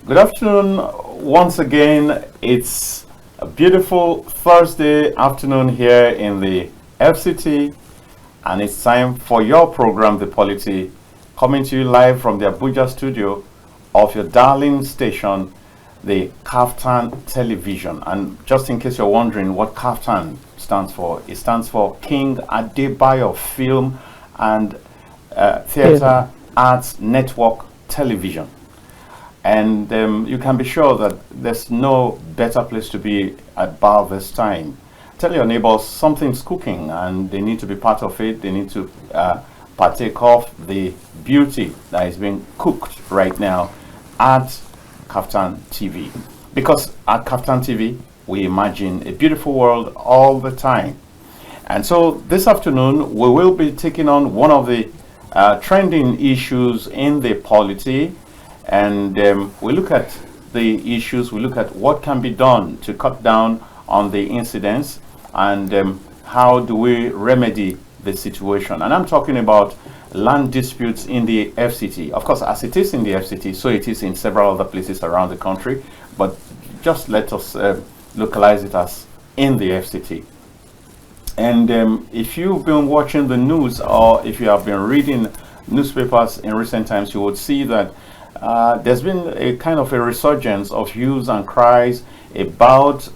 Good afternoon once again. It's a beautiful Thursday afternoon here in the FCT, and it's time for your program, The Polity, coming to you live from the Abuja studio of your darling station, the KAFTAN television. And just in case you're wondering what KAFTAN stands for, it stands for King Adebayo Film and Theatre Arts Network Television. And you can be sure that there's no better place to be about this time. Tell your neighbors something's cooking and they need to be part of it. They need to partake of the beauty that is being cooked right now at KAFTANTV. Because at KAFTANTV, we imagine a beautiful world all the time. And so this afternoon, we will be taking on one of the trending issues in the polity. And we look at the issues, we look at what can be done to cut down on the incidents, and how do we remedy the situation. And I'm talking about land disputes in the FCT. Of course, as it is in the FCT, so it is in several other places around the country, but just let us localize it as in the FCT. And if you've been watching the news, or if you have been reading newspapers in recent times, you would see that there's been a kind of a resurgence of hues and cries about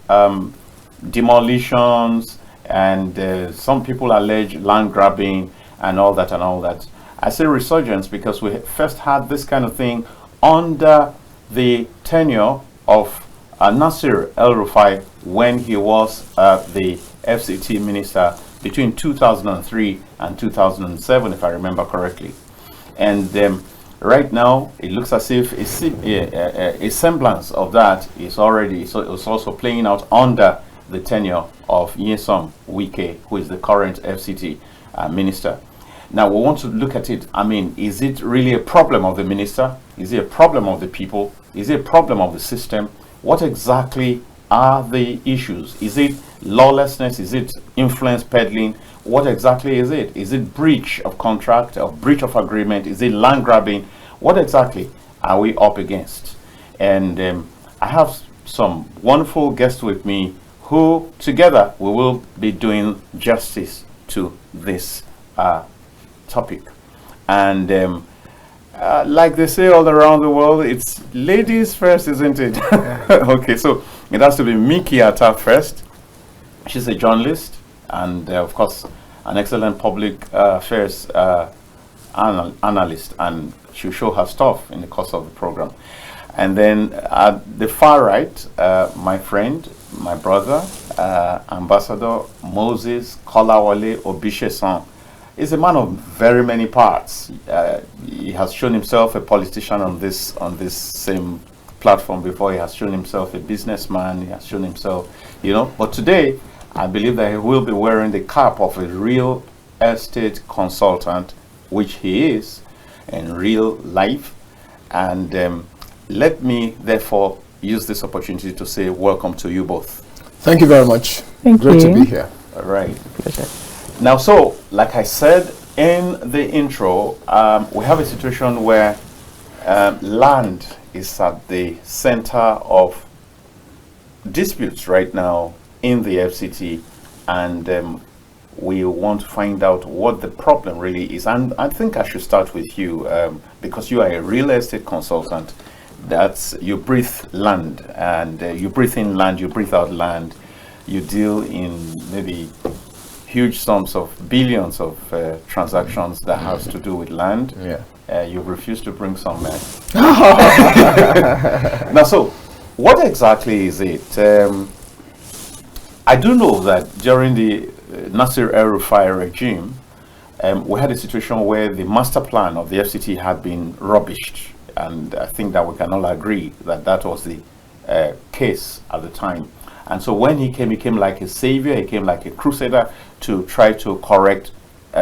demolitions, and some people allege land grabbing and all that and all that. I say resurgence because we first had this kind of thing under the tenure of Nasir El-Rufai when he was the FCT minister between 2003 and 2007, if I remember correctly. And right now, it looks as if a semblance of that is already, so it's also playing out under the tenure of WIKE, who is the current FCT minister. Now, we want to look at it. I mean, is it really a problem of the minister? Is it a problem of the people? Is it a problem of the system? What exactly are the issues? Is it lawlessness? Is it influence peddling? What exactly is it? Is it breach of contract, or breach of agreement? Is it land grabbing? What exactly are we up against? And I have some wonderful guests with me who together we will be doing justice to this topic. And like they say all around the world, it's ladies first, isn't it? Okay, so it has to be Mikki Attah first. She's a journalist and of course an excellent public affairs analyst, and she'll show her stuff in the course of the program. And then at the far right, my friend, my brother, Ambassador Moses Kolawole obisesan, is a man of very many parts. He has shown himself a politician on this same platform before. He has shown himself a businessman. He has shown himself, but today I believe that he will be wearing the cap of a real estate consultant, which he is in real life. And let me therefore use this opportunity to say welcome to you both. Thank you very much. Great to be here. All right. Pleasure. Now, so like I said in the intro, we have a situation where land is at the center of disputes right now in the FCT, and we want to find out what the problem really is. And I think I should start with you, because you are a real estate consultant. You breathe land, and you breathe in land, you breathe out land. You deal in maybe huge sums of billions of transactions that has to do with land. Yeah. You refuse to bring some. Now, so what exactly is it? I do know that during the Nasir El-Rufai regime, we had a situation where the master plan of the FCT had been rubbished, and I think that we can all agree that that was the case at the time. And so when he came like a savior, he came like a crusader to try to correct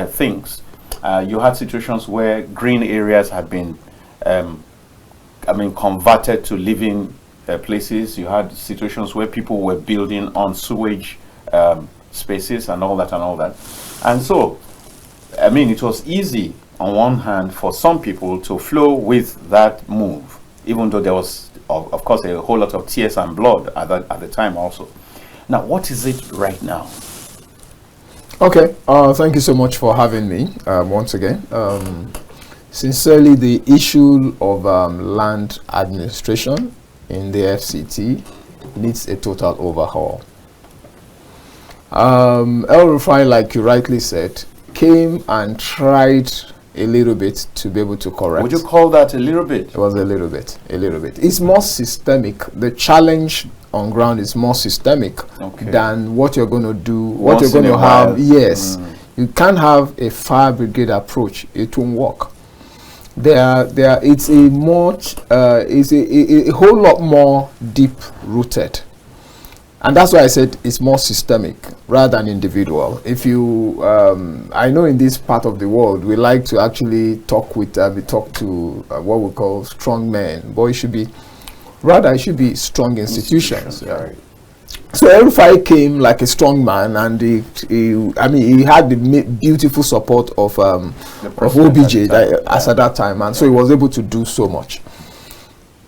things. You had situations where green areas had been, converted to living places. You had situations where people were building on sewage spaces and all that and all that. And so, it was easy on one hand for some people to flow with that move. even though there was, of course, a whole lot of tears and blood at the time also. Now, what is it right now? Okay, thank you so much for having me once again. Sincerely, the issue of land administration in the FCT needs a total overhaul. El-Rufai, like you rightly said, came and tried a little bit to be able to correct. Would you call that a little bit? It was a little bit. It's more systemic. The challenge on ground is more systemic than what you're going to do, what you're going to have. Yes, you can't have a fire brigade approach. It won't work. It's a whole lot more deep rooted. And that's why I said it's more systemic rather than individual. If you, I know in this part of the world, we like to actually talk to what we call strong men, but it should be strong institutions. Right. So El-Rufai came like a strong man, and he had the beautiful support of OBJ at that time, and so he was able to do so much.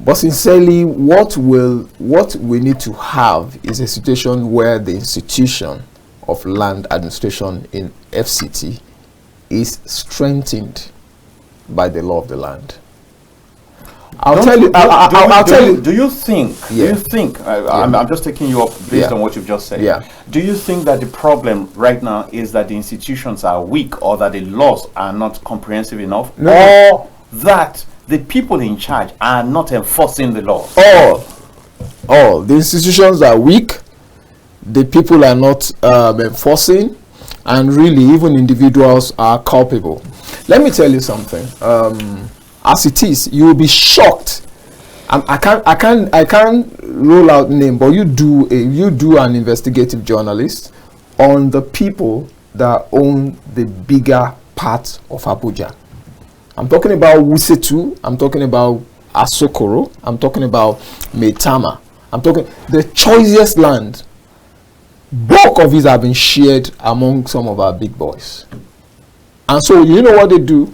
But sincerely, what we need to have is a situation where the institution of land administration in FCT is strengthened by the law of the land. I'll tell you. Do you think? I'm just taking you up based on what you've just said. Yeah. Do you think that the problem right now is that the institutions are weak, or that the laws are not comprehensive enough, or that the people in charge are not enforcing the law? All the institutions are weak, the people are not enforcing, and really even individuals are culpable. Let me tell you something. As it is, you will be shocked. I can't roll out name, but you do an investigative journalist on the people that own the bigger part of Abuja. I'm talking about Wusetu, I'm talking about Asokoro, I'm talking about Maitama, I'm talking the choicest land. Bulk of it have been shared among some of our big boys. And so you know what they do?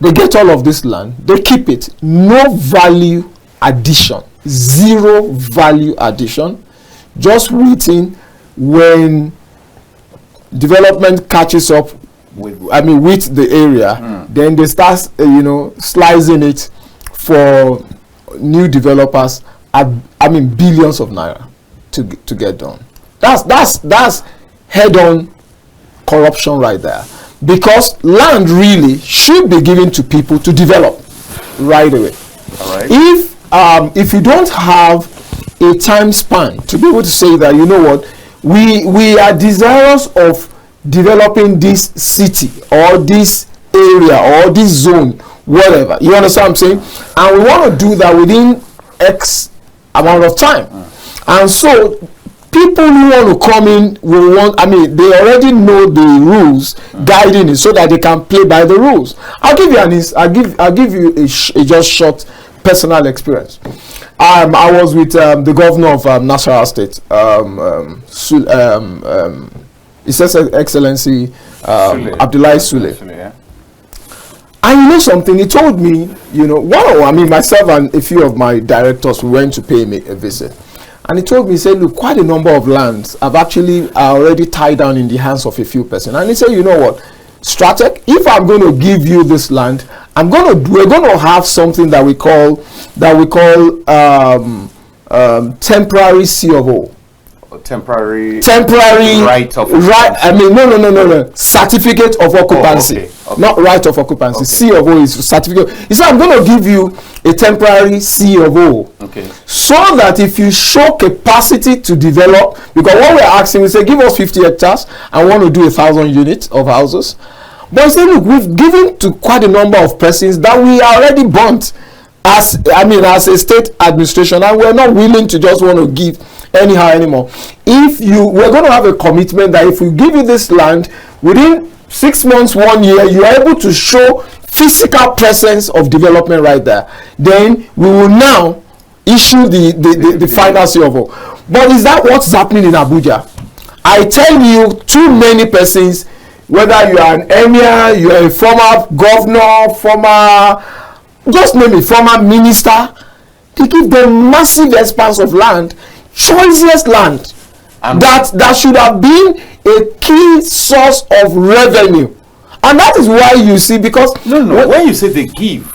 They get all of this land, they keep it, no value addition, zero value addition, just waiting when development catches up with the area, then they start slicing it for new developers at billions of naira to get done. That's head-on corruption right there. Because land really should be given to people to develop right away. All right. If you don't have a time span to be able to say that, you know what, we are desirous of developing this city or this area or this zone, whatever. You understand what I'm saying? And we want to do that within X amount of time. And so people who want to come in they already know the rules guiding it so that they can play by the rules. I'll give you a just short personal experience. I was with the governor of Nasarawa State, His Excellency Abdullahi Sule. Yeah. And you know something, he told me, myself and a few of my directors, we went to pay him a visit. And he told me, he said, look, quite a number of lands are already tied down in the hands of a few persons. And he said, you know what, Strateg, if I'm going to give you this land, we're going to have something that we call temporary C of O. Temporary right of occupancy. No. Certificate of occupancy. Okay. Not right of occupancy. Okay. C of O is certificate. He said, I'm going to give you a temporary C of O. Okay. So that if you show capacity to develop, because what we're asking, we say, give us 50 hectares, I want to do 1,000 units of houses. But he said, look, we've given to quite a number of persons that we are already burnt as a state administration, and we're not willing to just want to give anyhow anymore. We're going to have a commitment that if we give you this land within 6 months, 1 year, you are able to show physical presence of development right there, then we will now issue the final C of O. But is that what's happening in Abuja? I tell you, too many persons, whether you are an emir, you are a former governor, former just name a former minister, they give them massive expanse of land, choicest land, that should have been a key source of revenue. And that is why you see, because when you say they give,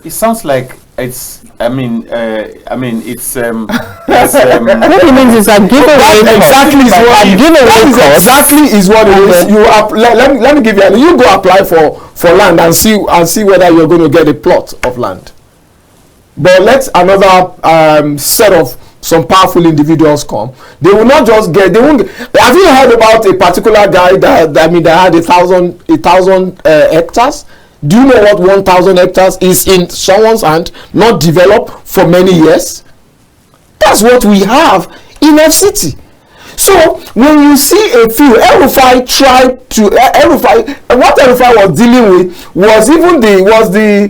it sounds like it's what it means is a giveaway. Exactly is what it is. Let me give you. You go apply for land and see whether you're going to get a plot of land. But let another set of some powerful individuals come. They will not just get. They won't. Have you heard about a particular guy that had 1,000 hectares? Do you know what 1,000 hectares is in someone's hand, not developed for many years? That's what we have in FCT. So when you see a few, El-Rufai tried to what El-Rufai was dealing with was the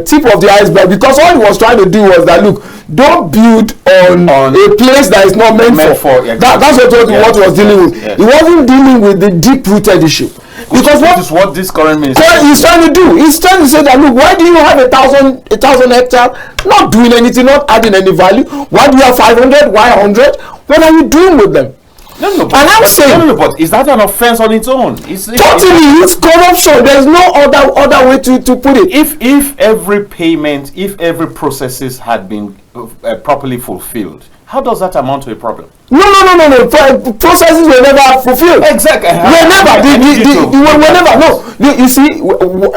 tip of the iceberg, because all he was trying to do was that, look, don't build on a place that is not meant for. Exactly. That's what he was dealing with. Yes. He wasn't dealing with the deep-rooted issue. Because what is what this current minister is trying to do. He's trying to say that, look, why do you have 1,000 hectares not doing anything, not adding any value? Why do you have 500? Why 100? What are you doing with them? But is that an offense on its own? It's corruption. There's no other way to put it. If every payment, if every processes had been properly fulfilled, how does that amount to a problem? No. Processes were never fulfilled. Exactly. Whenever. No. You see,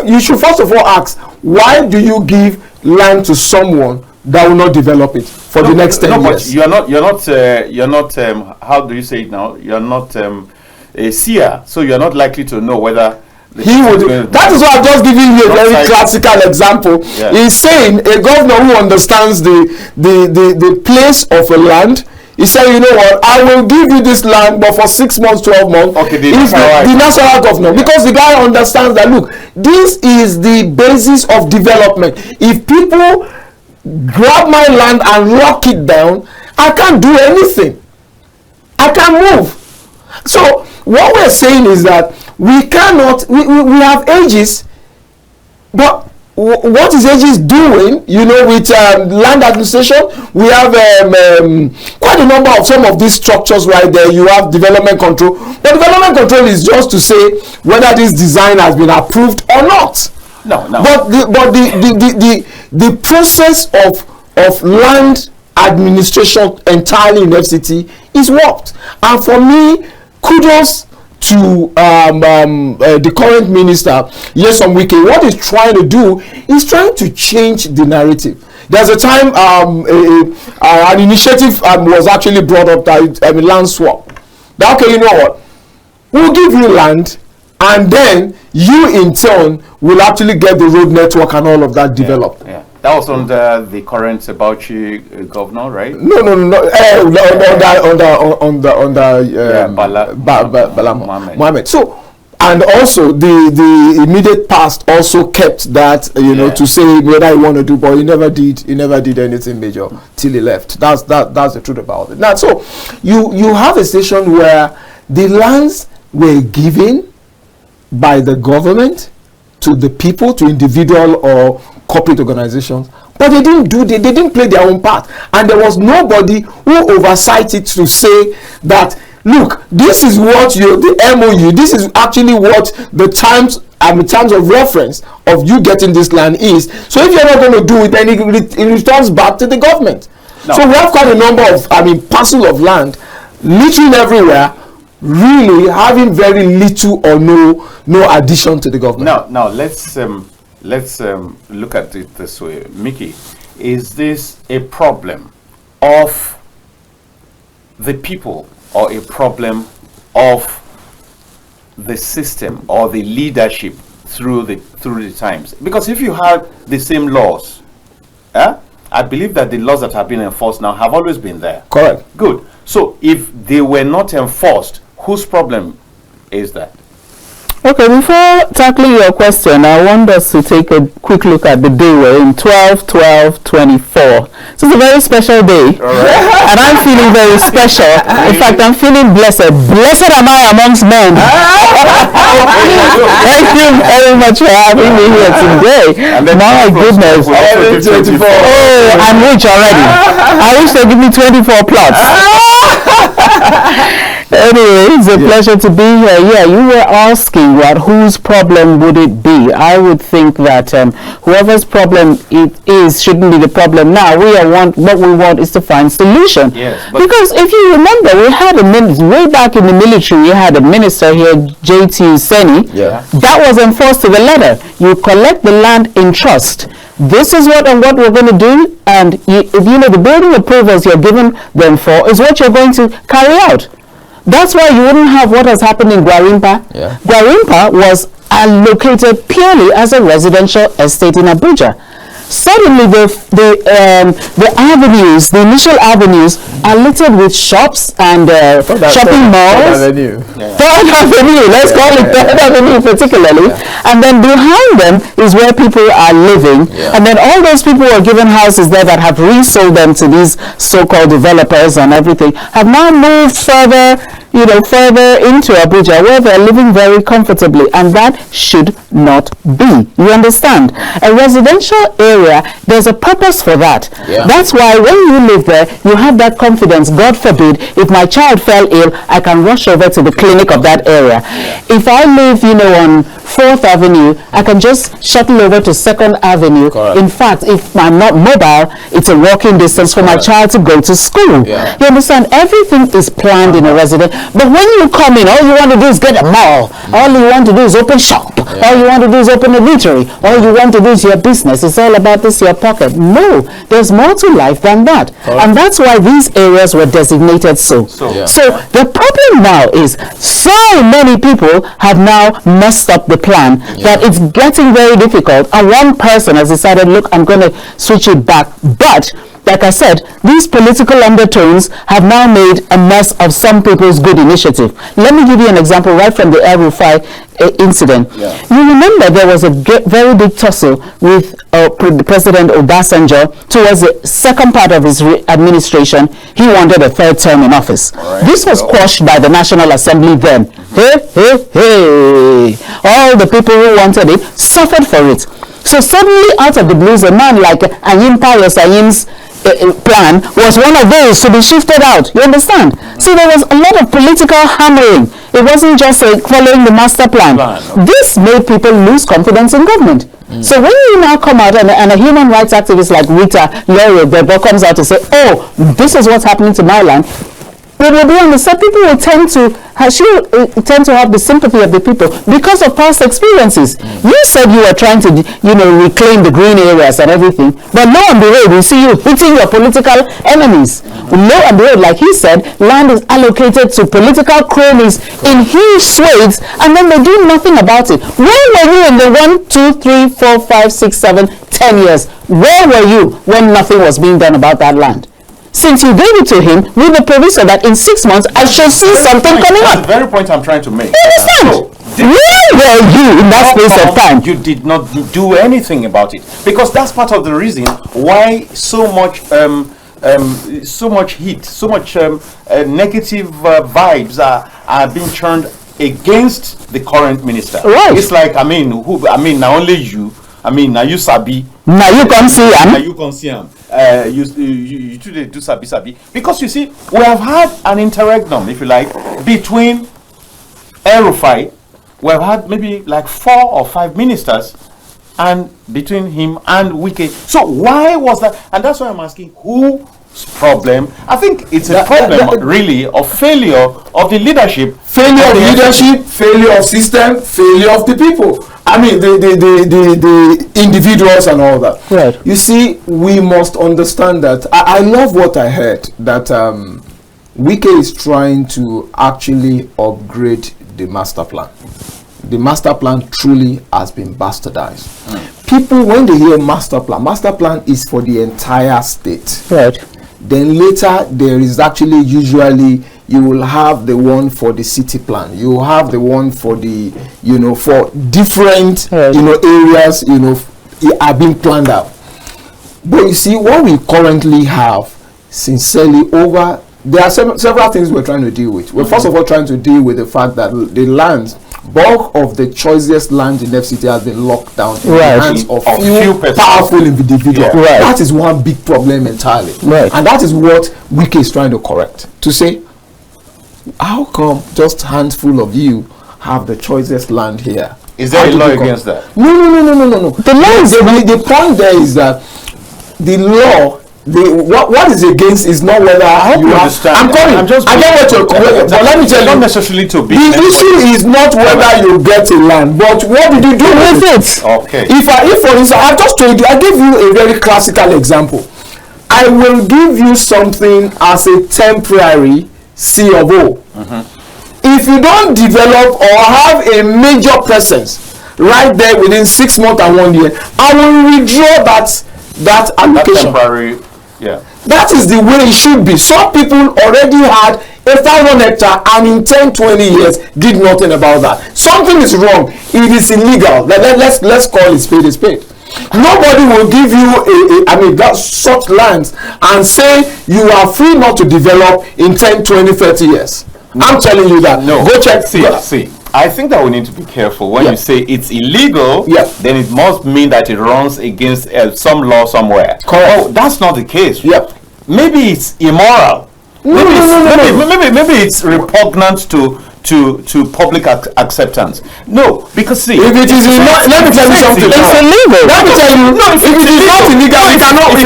you should first of all ask, why do you give land to someone that will not develop it for the next 10 years? But you're not. How do you say it now? You're not a seer, so you're not likely to know whether he would. That is why I'm just giving you a very classical example. Yeah. He's saying a governor who understands the place of a land. He said, you know what, I will give you this land, but for 6 months, 12 months. Okay, the national governor. Yeah. Because the guy understands that, look, this is the basis of development. If people grab my land and lock it down, I can't do anything. I can't move. So what we're saying is that we cannot, we have ages, but what is ages doing, with land administration? We have quite a number of some of these structures right there. You have development control. But development control is just to say whether this design has been approved or not. No. But the process of land administration entirely in FCT is warped. And for me, kudos to the current minister, Nyesom Wike. What he's trying to do is trying to change the narrative. There's a time an initiative was actually brought up that land swap. That, okay, you know what? We'll give you land, and then you in turn will actually get the road network and all of that developed. Yeah. That was under the current Bauchi governor, right? No. Bala Mohammed. So, and also the immediate past also kept that, to say whether he want to do, but he never did anything major till he left. That's the truth about it. Now, so you have a situation where the lands were given by the government to the people, to individual or corporate organizations, but they didn't play their own part, and there was nobody who oversight it to say that, look, this is what the MOU, this is actually what the terms of reference of you getting this land is. So if you're not going to do it, then it returns back to the government. No. So we have quite a number of parcel of land littering everywhere, really having very little or no addition to the government. Now let's look at it this way. Mikki, is this a problem of the people or a problem of the system or the leadership through the times? Because if you had the same laws, I believe that the laws that have been enforced now have always been there. Correct. Good. So if they were not enforced, whose problem is that? Okay, before tackling your question, I want us to take a quick look at the day we're in, 12/12/24. So it's a very special day, and I'm feeling very special. In fact, I'm feeling blessed. Blessed am I amongst men. Thank you very much for having me here today. My goodness. Oh, I'm rich already. I wish they give me 24 plots. Anyway, it's a pleasure to be here. Yeah, you were asking whose problem would it be? I would think that whoever's problem it is shouldn't be the problem now. What we want is to find solution. Yes, because if you remember, we had way back in the military, we had a minister here, J.T. Seni. Yeah. That was enforced to the letter. You collect the land in trust. This is what we're going to do, and the building approvals you're given them for is what you're going to carry out. That's why you wouldn't have what has happened in Gwarimpa. Yeah. Gwarimpa was allocated purely as a residential estate in Abuja. Suddenly, the avenues, the initial avenues, are littered with shops and shopping malls. Third Avenue, let's call it Third Avenue particularly. Yeah. And then behind them is where people are living. Yeah. And then all those people who are given houses there that have resold them to these so-called developers and everything have now moved further into Abuja, where they're living very comfortably, and that should not be. You understand? A residential area, there's a purpose for that. Yeah. That's why when you live there, you have that confidence. God forbid, if my child fell ill, I can rush over to the clinic of that area. If I live, on 4th Avenue, I can just shuttle over to 2nd Avenue. Correct. In fact, if I'm not mobile, it's a walking distance for my child to go to school. Yeah. You understand? Everything is planned in a residence. But when you come in, all you want to do is get a mall. All you want to do is open shop. Yeah. All you want to do is open a eatery. All you want to do is your business. It's all about this, your pocket. No, there's more to life than that. And that's why these areas were designated so. So the problem now is so many people have now messed up the plan that it's getting very difficult. And one person has decided, look, I'm going to switch it back. But like I said, these political undertones have now made a mess of some people's good initiative. Let me give you an example right from the El-Rufai incident. Yeah. You remember there was a very big tussle with President Obasanjo towards the second part of his administration. He wanted a third term in office. Right. This was quashed by the National Assembly then. Hey. All the people who wanted it suffered for it. So suddenly, out of the blues, a man like Anyim Pius Anyim's plan was one of those to be shifted out. You understand? So there was a lot of political hammering. It wasn't just following the master plan. This made people lose confidence in government. So when you now come out and a human rights activist like Rita Lawyer comes out to say, oh, this is what's happening to my land, we will be on the side. People will tend to have the sympathy of the people because of past experiences. You said you were trying to, reclaim the green areas and everything, but lo and behold, we see you hitting your political enemies. Lo and behold, like he said, land is allocated to political cronies in huge swathes, and then they do nothing about it. Where were you in the 1, 2, 3, 4, 5, 6, 7, 10 years? Where were you when nothing was being done about that land? Since you gave it to him with the proviso that in 6 months I shall see something coming up. That's the very point I'm trying to make. You understand? Where were you in that space of time? You did not do anything about it, because that's part of the reason why so much heat, so much negative vibes are being turned against the current minister. Right. It's like now only you. Now you sabi. Now you can see him. Now you can see him. You today do sabi, because you see, we have had an interregnum, if you like, between El-Rufai. We have had maybe like 4 or 5 ministers, and between him and WIKE. So why was that? And that's why I'm asking, whose problem? I think it's a problem really of failure of the leadership. Failure of leadership, failure of system, failure of the people. I mean, the individuals and all that. Right. You see, we must understand that. I love what I heard, that WIKE is trying to actually upgrade the master plan. The master plan truly has been bastardized. People, when they hear master plan is for the entire state. Right. Then later, there is actually usually, you will have the one for the city plan. You will have the one for the, for different, areas, are being planned out. But you see, what we currently have, sincerely, there are several things we're trying to deal with. We're first of all trying to deal with the fact that the lands, bulk of the choicest land in FCT has been locked down in the hands of few powerful individuals. That is one big problem entirely. And that is what WIKE is trying to correct. To say, how come just a handful of you have the choicest land here? Is there a law against that? No. The point there is that the law, what is against is not whether I understand. I get what you're correct, but let me tell you, not necessarily to be. The issue is not whether you get a land, but what did you do with it? Okay. If for instance, I just told you, I give you a very classical example. I will give you something as a temporary C of O. If you don't develop or have a major presence right there within 6 months and 1 year, I will withdraw that allocation. Temporary, that is the way it should be. Some people already had 1,000 hectares and in 10-20 years did nothing about that. Something is wrong. It is illegal. Let's call it spade a spade. Nobody will give you such lands and say you are free not to develop in 10, 20, 30 years. I'm telling you that. No. Go check. See. I think that we need to be careful. When you say it's illegal, then it must mean that it runs against some law somewhere. Correct. Oh, that's not the case. Maybe it's immoral. Maybe it's repugnant to public acceptance. No, because see, if it is illegal, let me tell you something. It's illegal. Let me tell you. No, if it is not illegal, we cannot.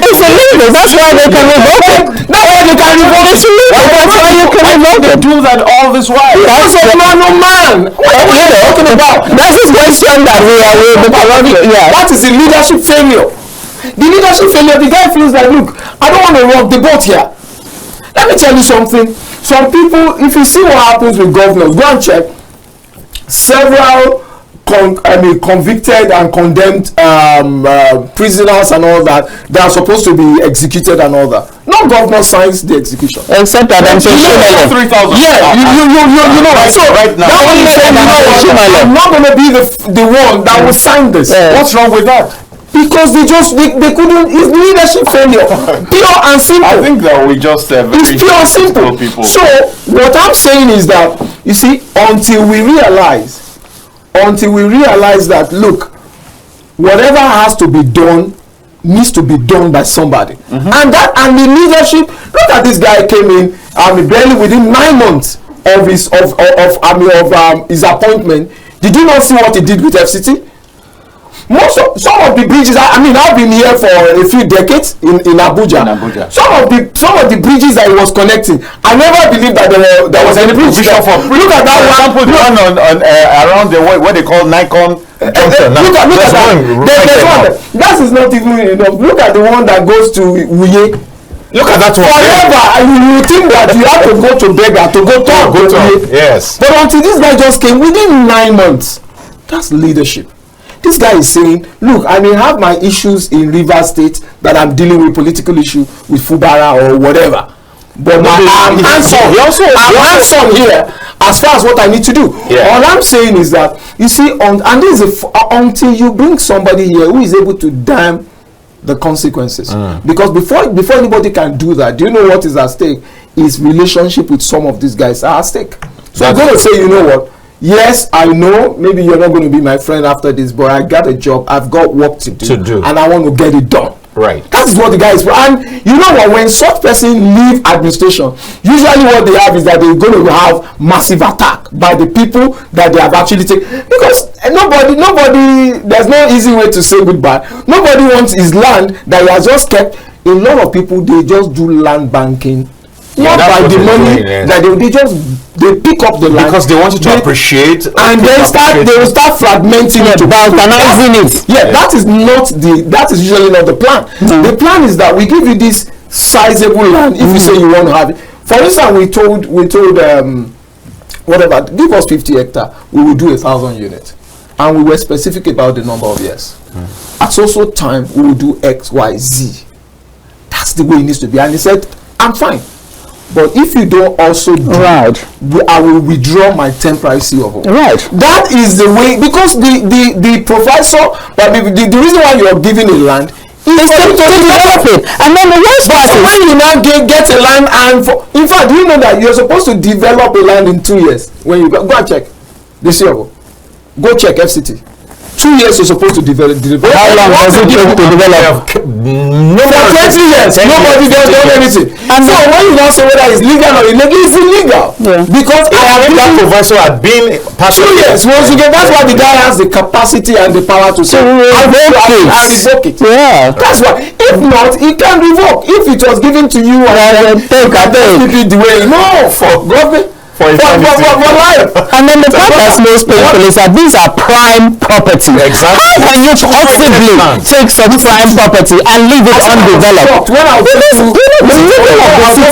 It's illegal. That's why they can revoke it. That's why they can revoke it. That's why you can revoke it. Do that all this while. That's a man. What are we talking about? That's his question that we are That is the leadership failure. The leadership failure. The guy feels like, look, I don't want to rock the boat here. Let me tell you something. Some people, if you see what happens with governors, go and check. Several convicted and condemned prisoners and all that are supposed to be executed and all that. No governor signs the execution. Except that I'm saying 3,000. Yeah, you know. So right now, that one saying, I'm not going to be the one that will sign this. What's wrong with that? Because they couldn't. It's leadership failure, pure and simple. I think that we just it's pure and simple. People. So what I'm saying is that, you see, until we realize that, look, whatever has to be done needs to be done by somebody, and the leadership. Look at this guy came in. Barely within 9 months of his appointment. Did you not see what he did with FCT? Some of the bridges, I've been here for a few decades in Abuja. Some of the bridges that he was connecting, I never believed that there was any bridge. Look at that one. Around what they call NIGCOMSAT. Look at that. That is not even enough. Look at the one that goes to Uye. Look at that one. Forever, you think that you have to go to Beggar to go to Uye. Yes. But until this guy just came within 9 months, that's leadership. This guy is saying, look, I may have my issues in Rivers State that I'm dealing with, political issue with Fubara or whatever, but I'm hands-on here as far as what I need to do. All I'm saying is that, you see, and this is until you bring somebody here who is able to damn the consequences. Because before anybody can do that, do you know what is at stake? Is relationship with some of these guys are at stake. So I'm going to say, you know what? Yes, I know maybe you're not going to be my friend after this, but I got a job, I've got work to do. And I want to get it done. Right. That is what the guy is. And you know what, when such person leave administration, usually what they have is that they're going to have massive attack by the people that they have actually taken. Because nobody, there's no easy way to say goodbye. Nobody wants his land that he has just kept. A lot of people, they just do land banking. Not by the money that they pick up the land because they want you to appreciate, and then they will start fragmenting it, balkanizing it. That is usually not the plan. The plan is that we give you this sizable land if you say you want to have it. For instance, we told whatever, give us 50 hectares, we will do 1,000 units, and we were specific about the number of years. At so time we will do X, Y, Z. That's the way it needs to be. And he said, I'm fine. but if you don't also do, Right. I will withdraw my temporary COO. Right. That is the way, because the professor, but the reason why you are giving a land is for you to develop it. And then the worst part So is, when you now get a land, and in fact, do you know that you're supposed to develop a land in 2 years? When you go and check the COO, go check FCT. 2 years you're supposed to develop. how long does it take to develop? For 20 years, nobody does anything. And so when you now say whether it's legal or illegal, it's illegal. Yeah. Because That professor had been 2 years. Once again, that's why the guy has the capacity and the power to say, revoke it. Yeah. That's why. If not, he can revoke. If it was given to you and take the way, no, for government. For life. And then the part that's most painful is that these are prime property. Exactly. How can you possibly take such prime property and leave it undeveloped? When I was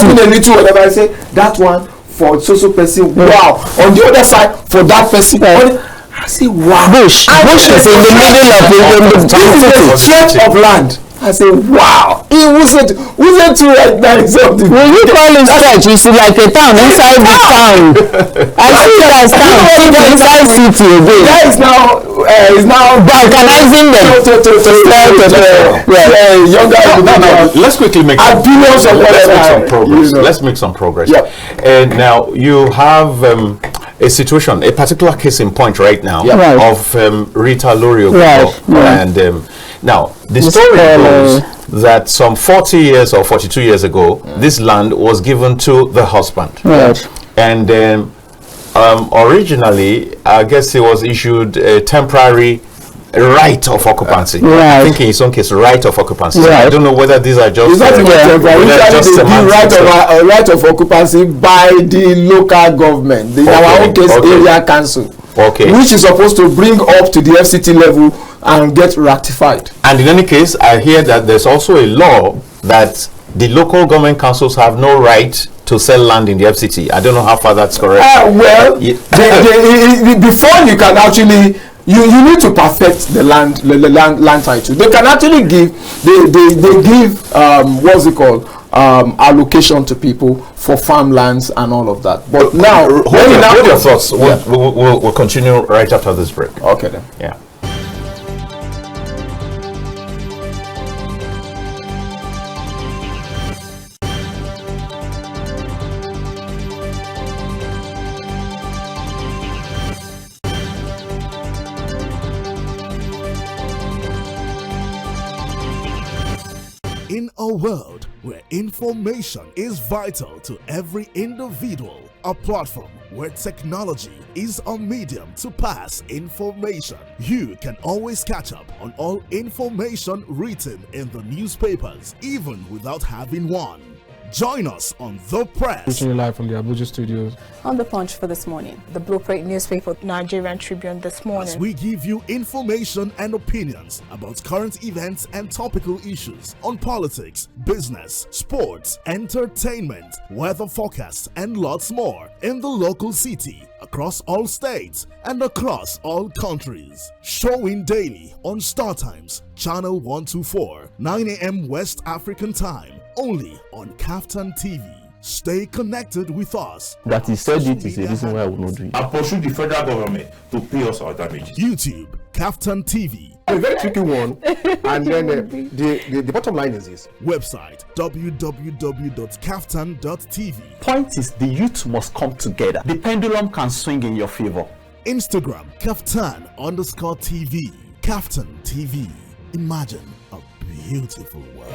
in a little whatever, I say that one for social person, wow. On the other side, for that person, I say wow. Bush is in the middle of the stretch of land. I say, wow, it wasn't too like that. Something. Will you call it stretch? It's like a town inside the town. I see it as town. Inside city again. That is now balkanizing them. Younger. Let's quickly make some progress. Let's make some progress. Yeah. And now you have a situation, a particular case in point right now of Rita Lorio. And now, the story goes that some 40 years or 42 years ago, this land was given to the husband. Right. And originally, I guess he was issued a temporary right of occupancy. I think in some case, right of occupancy. So I don't know whether these are just right of occupancy by the local government, in our own case, area council. Okay. Which is supposed to bring up to the FCT level and get ratified. And in any case, I hear that there's also a law that the local government councils have no right to sell land in the FCT. I don't know how far that's correct. Before you can actually, you need to perfect the land title. They can actually give, they give what's it called? Allocation to people for farmlands and all of that. But now, hold your thoughts. We'll continue right after this break. Okay then. Yeah. In a world where information is vital to every individual, a platform where technology is a medium to pass information, you can always catch up on all information written in the newspapers, even without having one. Join us on The Press. Reaching you live from the Abuja studios. On The Punch for this morning. The Blueprint newspaper, Nigerian Tribune this morning. As we give you information and opinions about current events and topical issues on politics, business, sports, entertainment, weather forecasts, and lots more in the local city, across all states, and across all countries. Showing daily on Startimes, channel 124, 9 a.m. West African time, only on KAFTANTV. Stay connected with us. That he said it is a reason why I will not do it. I pursue the federal government to pay us our damages. YouTube, KAFTANTV. A very tricky one. And then the bottom line is this. Website www.kaftan.tv. Point is, the youth must come together. The pendulum can swing in your favor. Instagram, KAFTAN_TV. KAFTAN TV. Imagine a beautiful world.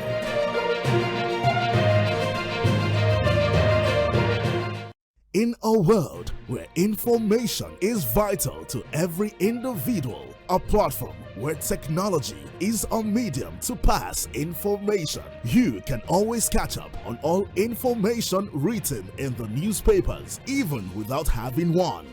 In a world where information is vital to every individual, a platform where technology is a medium to pass information, you can always catch up on all information written in the newspapers, even without having one.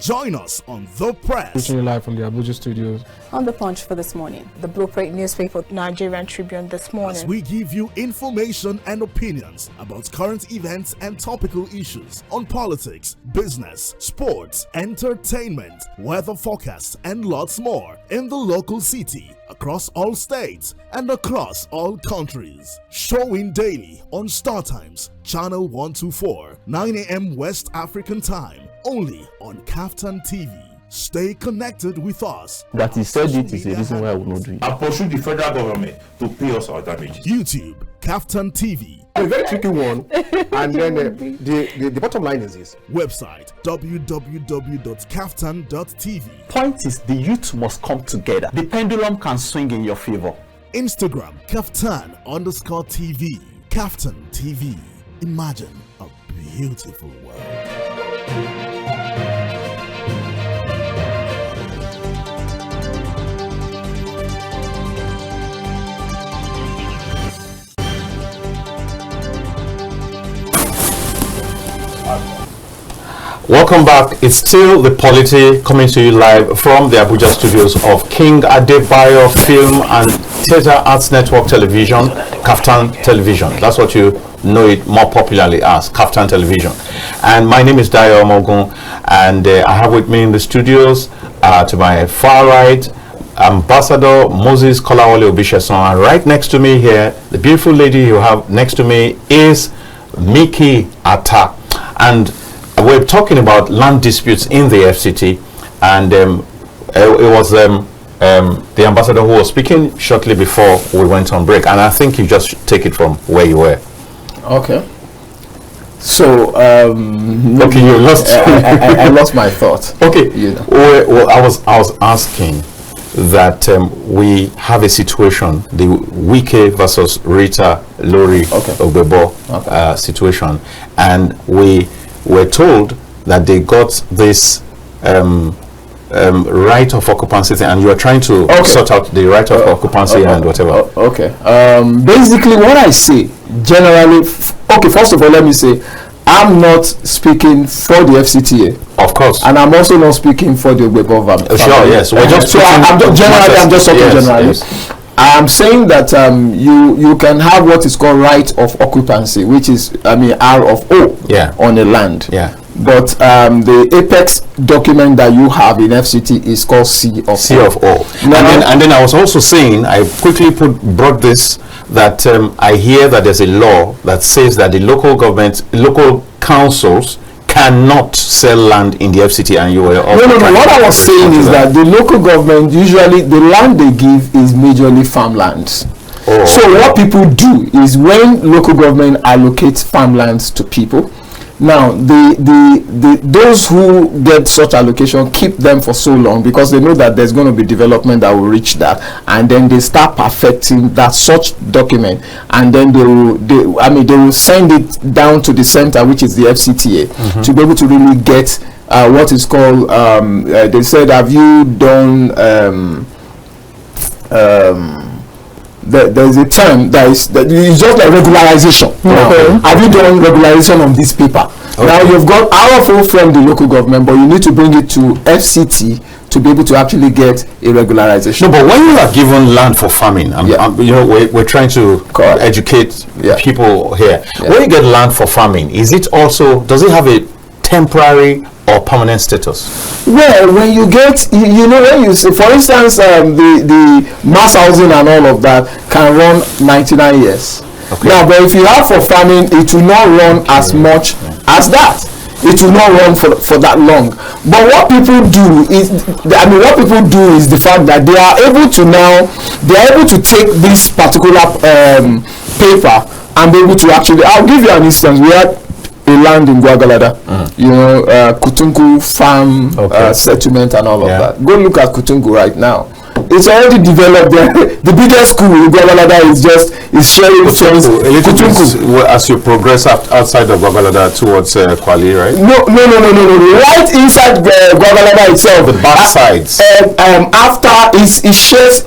Join us on The Press. Reaching you live from the Abuja studios. On The Punch for this morning, the Blueprint newspaper, Nigerian Tribune this morning. As we give you information and opinions about current events and topical issues on politics, business, sports, entertainment, weather forecasts, and lots more in the local city, across all states, and across all countries. Showing daily on Startimes, channel 124, 9 a.m. West African time, only on KAFTANTV. Stay connected with us. That he said it is a reason why I will not do it. And pursue the federal government to pay us our damages. YouTube, KAFTANTV. A very tricky one. And then the bottom line is this. Website www.kaftan.tv. Point is, the youth must come together. The pendulum can swing in your favor. Instagram, KAFTAN_TV. KAFTAN TV. Imagine a beautiful world. Welcome back. It's still the Polity coming to you live from the Abuja studios of King Adebayo Film and Theatre Arts Network Television, KAFTAN Television. That's what you know it more popularly as, KAFTAN Television. And my name is Dayo Omoogun, and I have with me in the studios to my far right, Ambassador Moses Kolawole obisesan, and right next to me here, the beautiful lady you have next to me is Mikki Attah. And we're talking about land disputes in the FCT, and it was the ambassador who was speaking shortly before we went on break, and I think you just take it from where you were. Okay. So, okay, you lost. I lost my thought. Okay. You know. Well, I was asking that we have a situation, the WIKE versus Rita Lori Obebo situation, and we were told that they got this right of occupancy thing, and you are trying to sort out the right of occupancy and whatever. Basically, what I say generally, first of all, let me say, I'm not speaking for the FCTA. Of course. And I'm also not speaking for the Obebo family. Sure, yes. We're just I'm just talking generally. Yes. I'm saying that you can have what is called right of occupancy, which is R of O on a land. Yeah. But the apex document that you have in FCT is called C of O. And then I was also saying, I quickly brought this, that I hear that there's a law that says that the local councils cannot sell land in the FCT, and you were no. What I was saying is that the local government, usually the land they give is majorly farmlands. So what people do is, when local government allocates farmlands to people, now those who get such allocation keep them for so long because they know that there's going to be development that will reach that, and then they start perfecting that such document, and then they will send it down to the center, which is the FCTA, to be able to really get what is called they said, have you done there's a term that is just like regularization. Have you done regularization on this paper? Now you've got RFO from the local government, but you need to bring it to FCT to be able to actually get a regularization. No, but when you are given land for farming, we're trying to educate people here. When you get land for farming, does it have a temporary or permanent status? Well, when you get, when you say, for instance, the mass housing and all of that can run 99 years. Now, but if you have for farming, it will not run as much as that. It will not run for that long. But what people do is, the fact that they are able to take this particular paper and be able to actually, I'll give you an instance. We had a land in Guagalada, Kutungu farm settlement and all of that. Go look at Kutungu right now. It's already developed there. The biggest school in Guagalada is sharing Kutungu. As you progress outside of Guagalada towards Kwali, right? No. Right inside Guagalada itself. The back sides. After it shares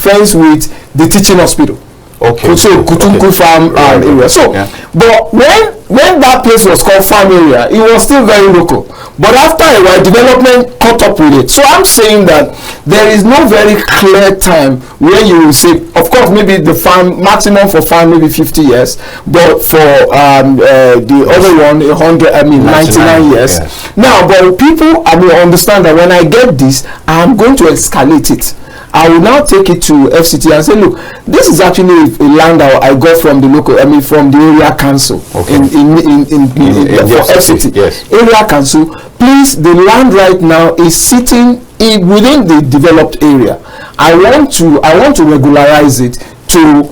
fence with the teaching hospital. Okay. So Kutunku farm area. So, but when that place was called farm area, it was still very local. But after a while, development caught up with it. So I'm saying that there is no very clear time where you will say, of course, maybe the farm maximum for farm maybe 50 years, but for the other one 99 years. Yes. Now, but people, understand that when I get this, I'm going to escalate it. I will now take it to FCT and say, look, this is actually a land I got from the local, from the area council for FCT. Yes. Area council, please, the land right now is sitting within the developed area. I want to regularize it to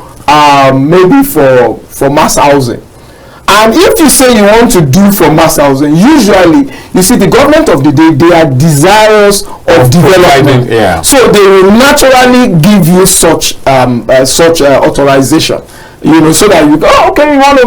maybe for mass housing. And if you say you want to do for mass housing, usually, you see, the government of the day, they are desirous of development. So they will naturally give you such authorization. So that you go, okay, we are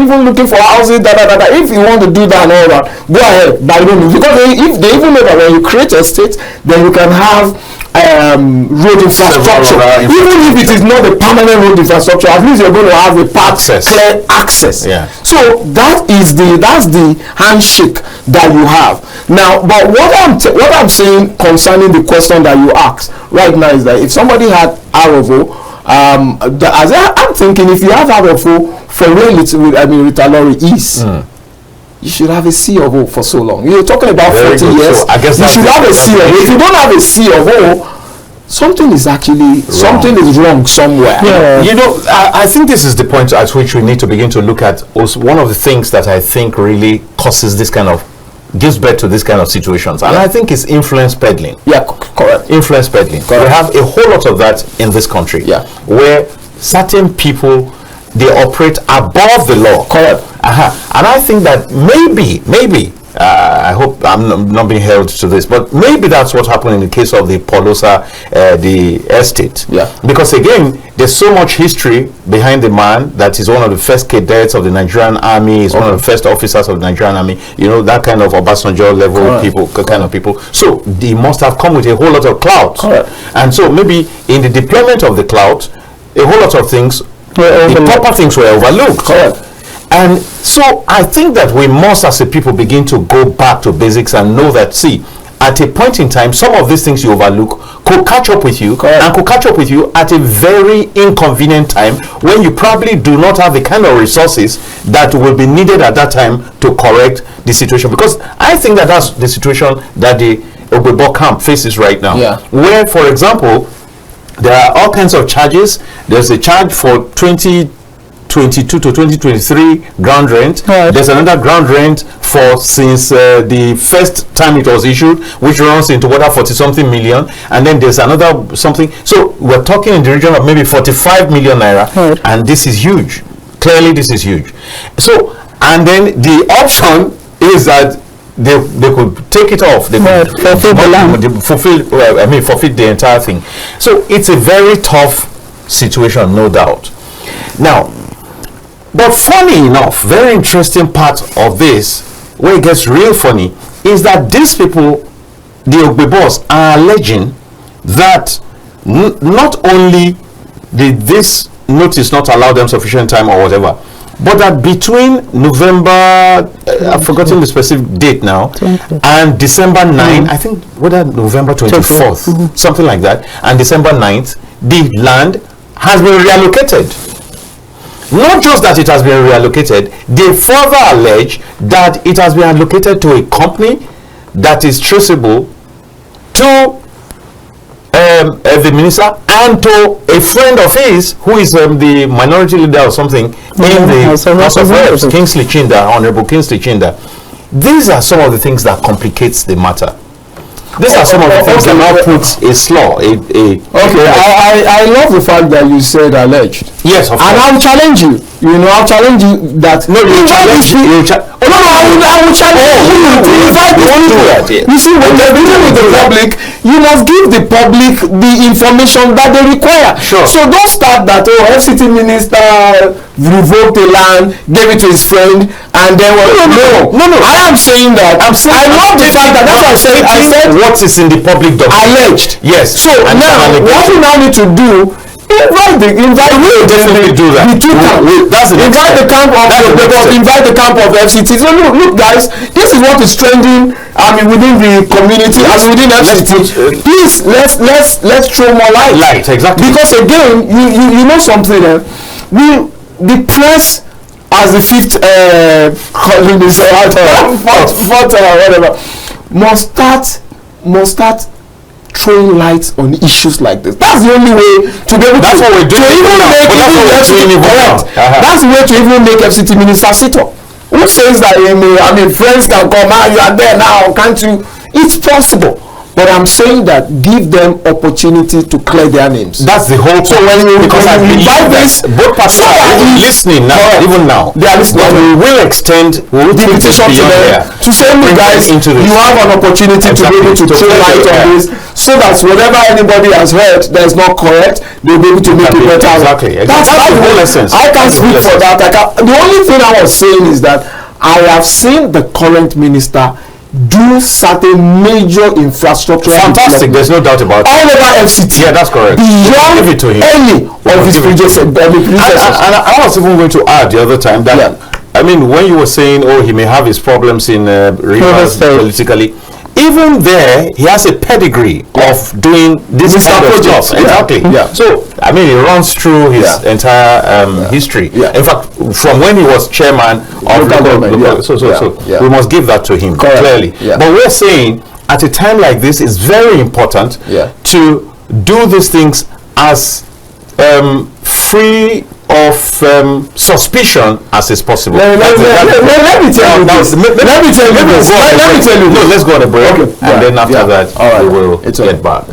even looking for housing, If you want to do that and all that, go ahead, by all means. Because if they even know that when you create a state, then you can have road infrastructure. Even if it is not a permanent road infrastructure, at least you're going to have a clear access. So that's the handshake that you have. Now, but what I'm saying concerning the question that you asked right now is that if somebody had RFO, I'm thinking if you have RFO for where Ritalori is, you should have a C of O for so long. You're talking about 40 years. So I guess you should have a C of O. If you don't have a C of O, something is actually wrong somewhere. I think this is the point at which we need to begin to look at. One of the things that I think really causes gives birth to this kind of situations, and I think it's influence peddling. Correct. Influence peddling. We have a whole lot of that in this country. Where certain people, they operate above the law. Correct. And I think that maybe I hope I'm not being held to this, but maybe that's what happened in the case of the Polosa, the estate. Because again, there's so much history behind the man that is one of the first cadets of the Nigerian Army, is one of the first officers of the Nigerian Army, that kind of Obasanjo level people, So they must have come with a whole lot of clout. And so maybe in the deployment of the clout, a whole lot of things, the proper things were overlooked. And so I think that we must, as a people, begin to go back to basics and know that, see, at a point in time, some of these things you overlook could catch up with you, and could catch up with you at a very inconvenient time when you probably do not have the kind of resources that will be needed at that time to correct the situation. Because I think that that's the situation that the Ogbebo camp faces right now. Where, for example, there are all kinds of charges. There's a charge for 2022 to 2023 ground rent. There's another ground rent for since the first time it was issued, which runs into 40-something million, and then there's another something. So we're talking in the region of maybe 45 million naira, and this is huge. Clearly, this is huge. So, and then the option is that they could take it off. They could forfeit the entire thing. So it's a very tough situation, no doubt. Now, but funny enough, very interesting part of this, where it gets real funny, is that these people, the Ogbebos, are alleging that not only did this notice not allow them sufficient time or whatever, but that between November, I've forgotten the specific date now, and December 9, I think whether November 24th, something like that, and December 9th, the land has been reallocated. Not just that it has been reallocated, they further allege that it has been allocated to a company that is traceable to the minister and to a friend of his who is the minority leader or something in the House of Reps, Kingsley Chinda, Honorable Kingsley Chinda. These are some of the things that complicates the matter. These are some of the things that now puts a slaw. I love the fact that you said alleged. Yes, of course. And I'll challenge you. I'll challenge you that. No, you challenge me. I will challenge you. You see, when you're dealing with the public, you must give the public the information that they require. Sure. So don't start that, FCT minister revoked the land, gave it to his friend, and then no. I am saying that. I love the fact that that's what I said what is in the public document. Alleged. Yes. So now what we now need to do Invite we definitely do that. Invite the camp of FCT. So look guys, this is what is trending. I mean, within the community and within FCT. Please let's throw more light. Exactly. Because again, you know something. The press as the fifth whatever must start throwing lights on issues like this. That's the only way to be able That's what we're doing. That's the way to even make FCT minister sit up. Who says that friends can come out, you are there now, can't you? It's possible. But I'm saying that give them opportunity to clear their names. That's the whole point. So when you invite this, both parties are listening now, even now. They are listening. But we will extend the petition to them to say, look guys, you have an opportunity to be able to throw light on this, so that whatever anybody has heard that is not correct, they'll be able to make it better. Exactly. That's the whole essence. I can't speak for that. The only thing I was saying is that I have seen the current minister do certain major infrastructure. Fantastic, there's no doubt about it. All over FCT. Yeah, that's correct. Beyond give it to him. Any of his predecessors. And I was even going to add the other time that, I mean, when you were saying, oh, he may have his problems in Rivers politically, even there, he has a pedigree of doing this kind of stuff. Exactly. So, I mean, it runs through his entire history. In fact, from when he was chairman of local government. So we must give that to him clearly. But we're saying, at a time like this, it's very important to do these things as free of suspicion as is possible. Let me tell you this. No, let's go on a break, and then after that, we will get back.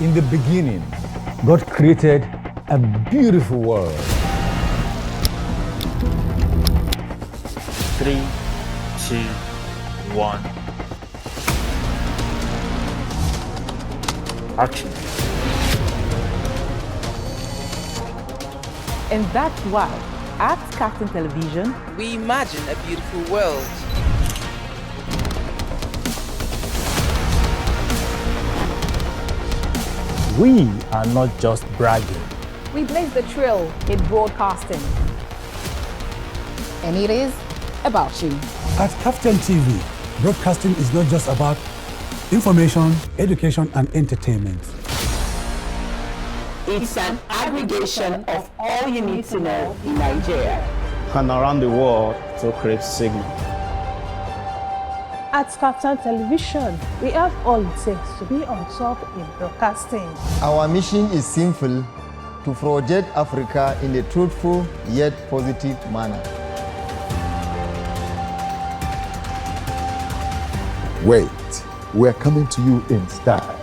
In the beginning, God created a beautiful world. 3, 2, 1. Action. And that's why, at KAFTAN Television, we imagine a beautiful world. We are not just bragging. We blaze the trail in broadcasting. And it is about you. At KAFTANTV, broadcasting is not just about information, education, and entertainment. It's an aggregation of all you need to know in Nigeria and around the world to create signal. At KAFTAN Television, we have all it takes to be on top in broadcasting. Our mission is simple: to project Africa in a truthful yet positive manner. Wait, we're coming to you in style.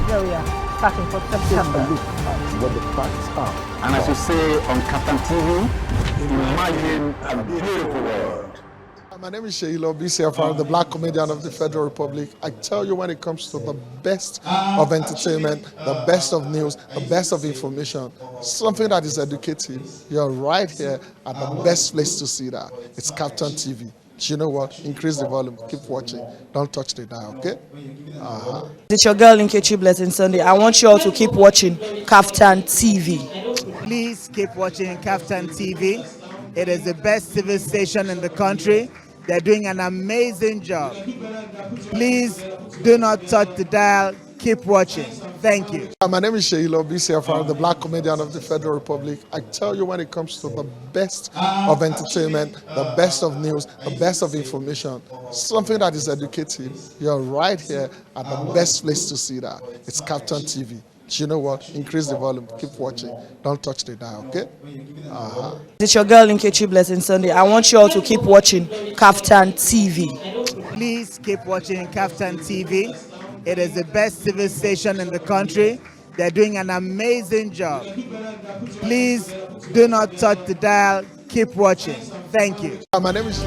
Here we are, starting for September. Look at what the facts are. And as you say on KAFTAN TV, imagine a beautiful world. My name is Sheila Obisefar, the Black Comedian of the Federal Republic. I tell you, when it comes to the best of entertainment, the best of news, the best of information, something that is educative, you're right here at the best place to see that. It's KAFTANTV. You know what? Increase the volume. Keep watching. Don't touch the dial, okay? It's your girl Nkechi Blessing Sunday. I want you all to keep watching KAFTANTV. Please keep watching KAFTANTV. It is the best TV station in the country. They're doing an amazing job. Please do not touch the dial. Keep watching. Thank you. My name is Sheila Obisefar, the Black Comedian of the Federal Republic. I tell you, when it comes to the best of entertainment, the best of news, the best of information, something that is educative, you're right here at the best place to see that. It's KAFTANTV. you know what? Increase the volume. Keep watching. Don't touch the dial, okay? It's your girl Mikki Blessing Sunday. I want you all to keep watching KAFTAN TV. Please keep watching KAFTAN TV. It is the best TV station in the country. They're doing an amazing job. Please do not touch the dial. Keep watching. Thank you. My name is...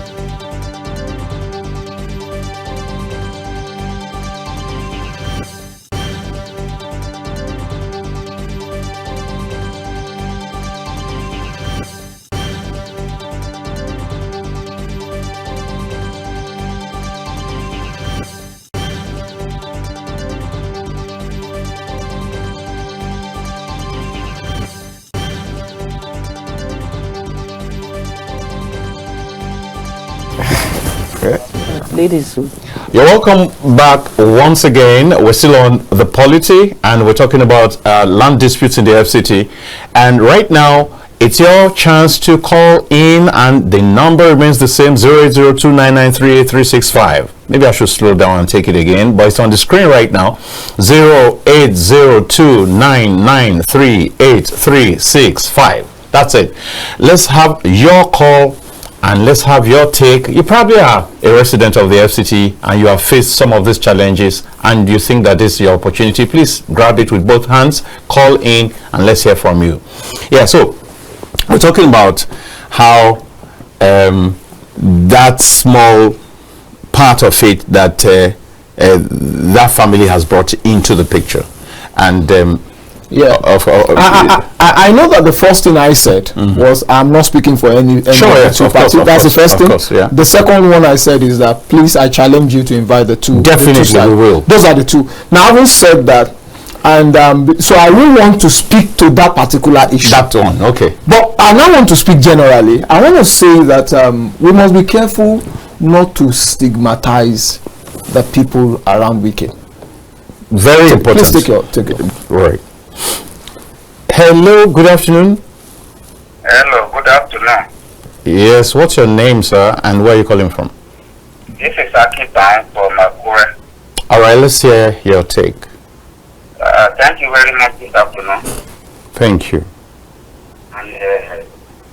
Ladies, you're welcome back once again. We're still on the Polity, and we're talking about land disputes in the FCT. And right now, it's your chance to call in, and the number remains the same: 0802993835. Maybe I should slow down and take it again, but it's on the screen right now: 0802993835. That's it. Let's have your call. And let's have your take. You probably are a resident of the FCT and you have faced some of these challenges and you think that this is your opportunity. Please grab it with both hands, call in, and let's hear from you. Yeah, so we're talking about how that small part of it that that family has brought into the picture. And yeah, I know that the first thing I said was I'm not speaking for any sure, yes, of course, that's the first thing. Course, yeah. The second one I said is that please, I challenge you to invite the two. Definitely, we will. Those are the two. Now, having said that, and so I will want to speak to that particular issue. That one, okay. But I now want to speak generally. I want to say that we must be careful not to stigmatize the people around WIKE. Very important. Please take it. Right. Hello, good afternoon. Hello, good afternoon. Yes, what's your name, sir, and where are you calling from? This is Attah from Akure. All right, let's hear your take. Thank you very much this afternoon. Thank you. And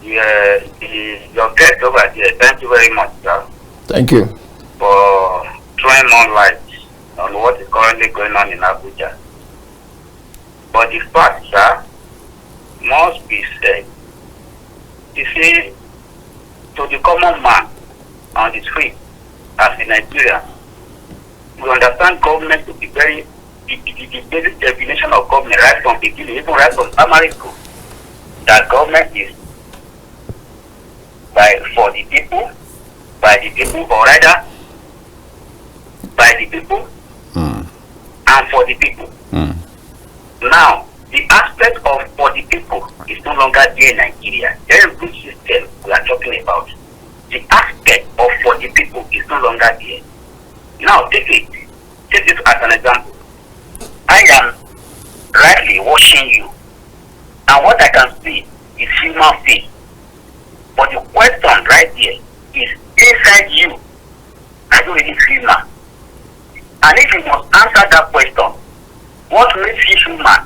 your guest over there, thank you very much, sir. Thank you. For throwing more light on what is currently going on in Abuja. But the fact, sir, must be said. You see, to the common man on the street, as in Nigeria, we understand government to be very, the basic definition of government right from beginning, even right from primary school, that government is for the people, by the people, or rather, by the people, and for the people. Now, the aspect of for the people is no longer there in Nigeria. There is a good system we are talking about. The aspect of for the people is no longer there. Now, take this as an example. I am rightly watching you, and what I can see is human face. But the question right there is inside you. Are you really human? And if you must answer that question, what makes you human?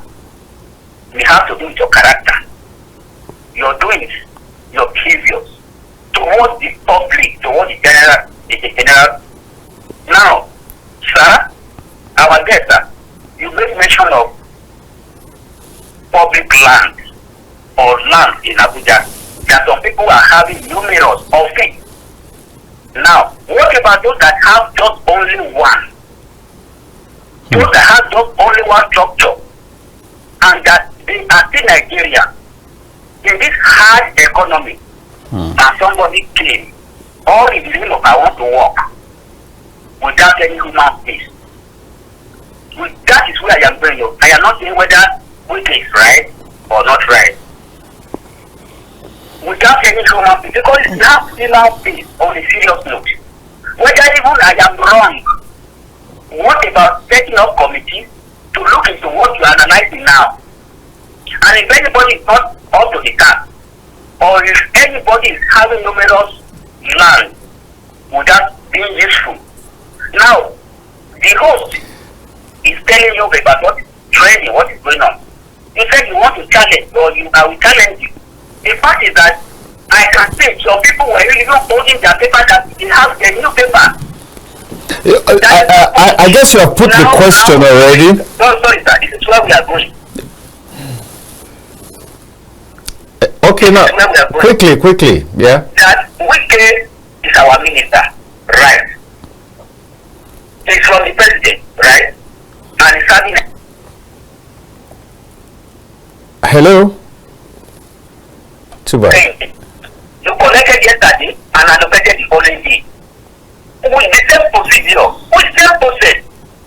You have to do with your character, your doings, your behaviors towards the public, towards the general. Now, sir, our guest, sir, you made mention of public land or land in Abuja that some people are having numerous of it. Now, what about those that have just only one? Those that have just only one structure, and that they are still Nigeria in this hard economy, and somebody came, all in the name of I want to work without any human face. That is where I am going. I am not saying whether WIKE is right or not right. Without any human face, because it's not human face on a serious note. Whether even I am wrong, what about setting up committees to look into what you are analyzing now? And if anybody is not up to the task, or if anybody is having numerous land without being useful, now the host is telling you about what training, what is going on. You said you want to challenge, or I will challenge you. The fact is that I can say some people were even holding their paper that they have a new paper. I guess you have put the question already. No, sorry, sir. This is where we are going. Okay, now quickly, yeah. That WIKE is our minister, right? He's from the president, right? And he's having. Hello. Too bad. You collected yesterday and allocated the following day. With the same procedure, with the same process,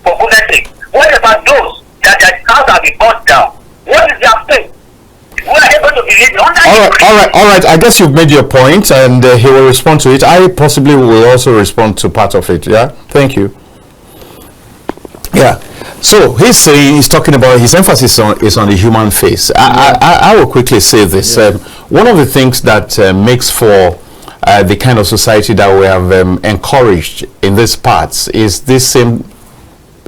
for goodness sake. What about those that their house have been burned down? What is their fate? We are able to believe all right. I guess you've made your point, and he will respond to it. I possibly will also respond to part of it. Yeah. Thank you. Yeah. So he's talking about, his emphasis is on the human face. I will quickly say this. One of the things that makes for the kind of society that we have encouraged in these parts is this same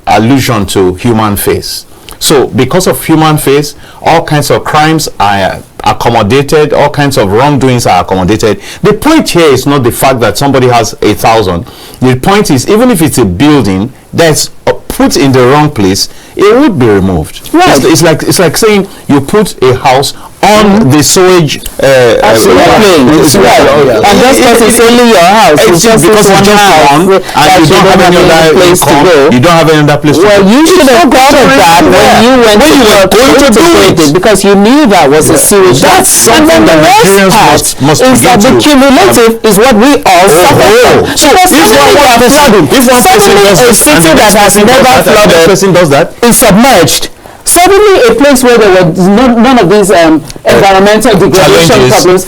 allusion to human face. So because of human face, all kinds of crimes are accommodated, all kinds of wrongdoings are accommodated. The point here is not the fact that somebody has 1,000. The point is, even if it's a building that's put in the wrong place, it would be removed. Right. It's like saying you put a house on the sewage. Absolutely. It's right. And that's because it's only your house. It's just because it's just one, and you don't have any other place to go. You don't have any other place to go. Well, you should have thought of that when you went to integrate it, because you knew that was a sewage. That's something that Nigerians must is that the cumulative is what we all suffer from. Because suddenly we are flooding. Suddenly a city that has never flooded is submerged. Suddenly a place where there was none of these environmental degradation problems